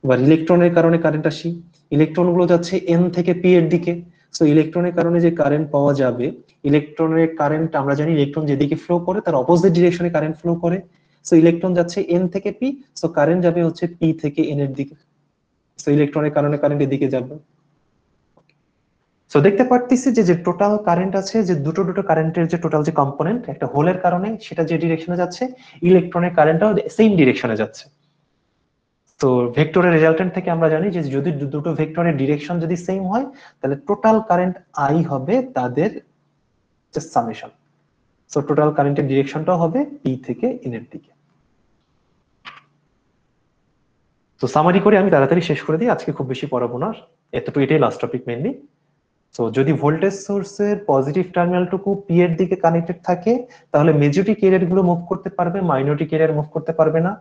এবার ইলেকট্রনের কারণে কারেন্ট আসি, ইলেকট্রন গুলো যাচ্ছে এন থেকে পি এর দিকে, সো ইলেকট্রনের কারণে যে কারেন্ট পাওয়া যাবে, ইলেকট্রনের কারেন্ট আমরা জানি ইলেকট্রন যেদিকে ফ্লো করে তার অপোজিট ডিরেকশনে কারেন্ট ফ্লো করে, সো ইলেকট্রন যাচ্ছে এন থেকে পি, সো কারেন্ট যাবে হচ্ছে পি থেকে এন এর দিকে, সো ইলেকট্রনের কারণে কারেন্ট এদিকে যাবে। সো দেখতে পারতেছি যে যে টোটাল কারেন্ট আছে, যে দুটো কারেন্টের যে টোটাল যে কম্পোনেন্ট, একটা হোলের কারণে সেটা যে ডিরেকশনে যাচ্ছে, ইলেকট্রনের কারেন্টটাও সেম ডিরেকশনে যাচ্ছে। তো ভেক্টরের রেজাল্টেন্ট থেকে আমরা জানি যে যদি দুটো ভেক্টরের ডিরেকশন যদি সেম হয় তাহলে টোটাল কারেন্ট আই হবে তাদের সামেশন। সো টোটাল কারেন্টের ডিরেকশনটাও হবে পি থেকে এন এর দিকে। তো সামারি করে আমি তাড়াতাড়ি শেষ করে দিই, আজকে খুব বেশি পড়াবো না, এতটুকু, এটাই লাস্ট টপিক মেইনলি। তো যদি ভোল্টেজ সোর্সের পজিটিভ টার্মিনালটুকু পি এর দিকে কানেক্টেড থাকে তাহলে মেজরিটি ক্যারিয়ার গুলো মুভ করতে পারবে, মাইনরিটি ক্যারিয়ার মুভ করতে পারবে না।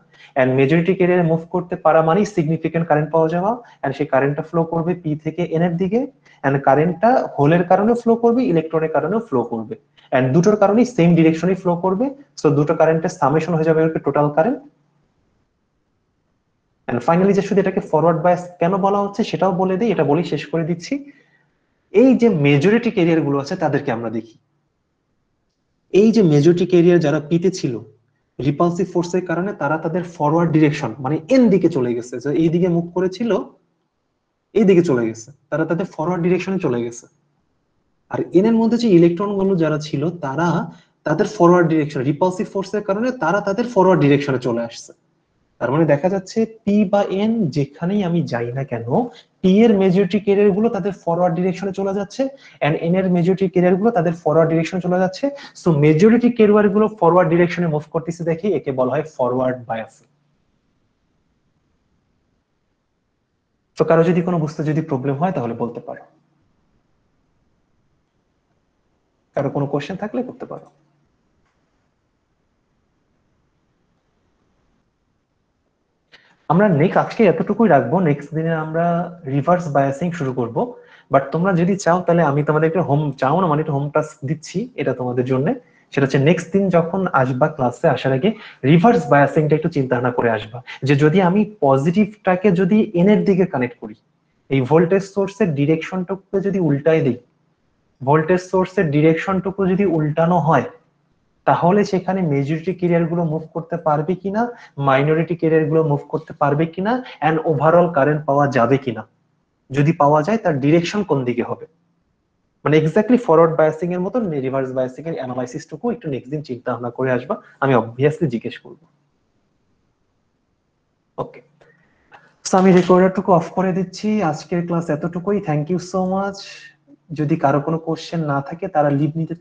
এন্ড মেজরিটি ক্যারিয়ার মুভ করতে পারা মানে সিগনিফিকেন্ট কারেন্ট পাওয়া যাওয়া, এন্ড সেই কারেন্টটা ফ্লো করবে পি থেকে এন এর দিকে, এন্ড কারেন্টটা হোলের কারণে ফ্লো করবে, ইলেকট্রনের কারণেও ফ্লো করবে, এন্ড দুটোর কারণেই সেম ডিরেকশনে ফ্লো করবে। সো দুটো কারেন্টের সামেশন হয়ে যাবে টোটাল কারেন্ট। এন্ড ফাইনালি যে শুধু এটাকে ফরওয়ার্ড বায়াস কেন বলা হচ্ছে সেটাও বলে দিই, এটা বলেই শেষ করে দিচ্ছি। এই যে মেজরিটি ক্যারিয়ার গুলো আছে তাদেরকে আমরা দেখি, এই যে মেজরিটি ক্যারিয়ার যারা পিতে ছিল রিপালসিভ ফোর্সের কারণে তারা তাদের ফরওয়ার্ড ডিরেকশন মানে এন দিকে চলে গেছে, যে এই দিকে মুভ করেছিল এই দিকে চলে গেছে, তারা তাদের ফরওয়ার্ড ডিরেকশনে চলে গেছে। আর এন এর মধ্যে যে ইলেকট্রন গুলো যারা ছিল তারা তাদের ফরওয়ার্ড ডিরেকশন রিপালসিভ ফোর্সের কারণে তারা তাদের ফরওয়ার্ড ডিরেকশনে চলে আসছে। তার মানে দেখা যাচ্ছে পি বা এন যেখানেই আমি যাই না কেন, পি এর মেজরিটি ক্যারিয়ার গুলো তাদের ফরওয়ার্ড ডিরেকশনে চলে যাচ্ছে, এন্ড এন এর মেজরিটি ক্যারিয়ার গুলো তাদের ফরওয়ার্ড ডিরেকশনে চলে যাচ্ছে। সো মেজরিটি ক্যারিয়ার গুলো ফরওয়ার্ড ডিরেকশনে মুভ করতেছে দেখি, একে বলা হয় ফরওয়ার্ড বায়াস। তো কারো যদি কোনো বুঝতে যদি প্রবলেম হয় তাহলে বলতে পারো, কারো কোনো কোশ্চেন থাকলে করতে পারো। আমরা নেক্সট আজকে এতটুকুই রাখবো, নেক্সট দিনে আমরা রিভার্স বায়াসিং শুরু করব। বাট তোমরা যদি চাও তাহলে আমি তোমাদেরকে হোম চাও না মানে হোম টাস্ক দিচ্ছি এটা তোমাদের জন্য, সেটা হচ্ছে নেক্সট দিন যখন আসবা ক্লাসে আসার আগে রিভার্স বায়াসিংটা একটু চিন্তা ভাবনা করে আসবা, যে যদি আমি পজিটিভটাকে যদি এন এর দিকে কানেক্ট করি, এই ভোল্টেজ সোর্সের ডিরেকশনটুকু যদি উল্টায় দিই, ভোল্টেজ সোর্সের ডিরেকশনটুকু যদি উল্টানো হয়, তাহলে সেখানে মেজরিটি ক্যারিয়ার গুলো মুভ করতে পারবে কিনা, মাইনরিটি ক্যারিয়ার গুলো মুভ করতে পারবে কিনা, এন্ড ওভারঅল কারেন্ট পাওয়া যাবে কিনা, যদি পাওয়া যায় তার ডিরেকশন কোন দিকে হবে। মানে এক্স্যাক্টলি ফরওয়ার্ড বায়াসিং এর মতন রিভার্স বায়াসিং এর অ্যানালাইসিসটুকু একটু নেক্সট দিন চিন্তা ভাবনা করে আসবা, আমি অবভিয়াসলি জিজ্ঞেস করবো। ওকে, আমি রেকর্ডারটুকু অফ করে দিচ্ছি। আজকের ক্লাস এতটুকুই। Thank you so much. যদি কারো কোনো কোশ্চেন না থাকে তারা লিভ নিতে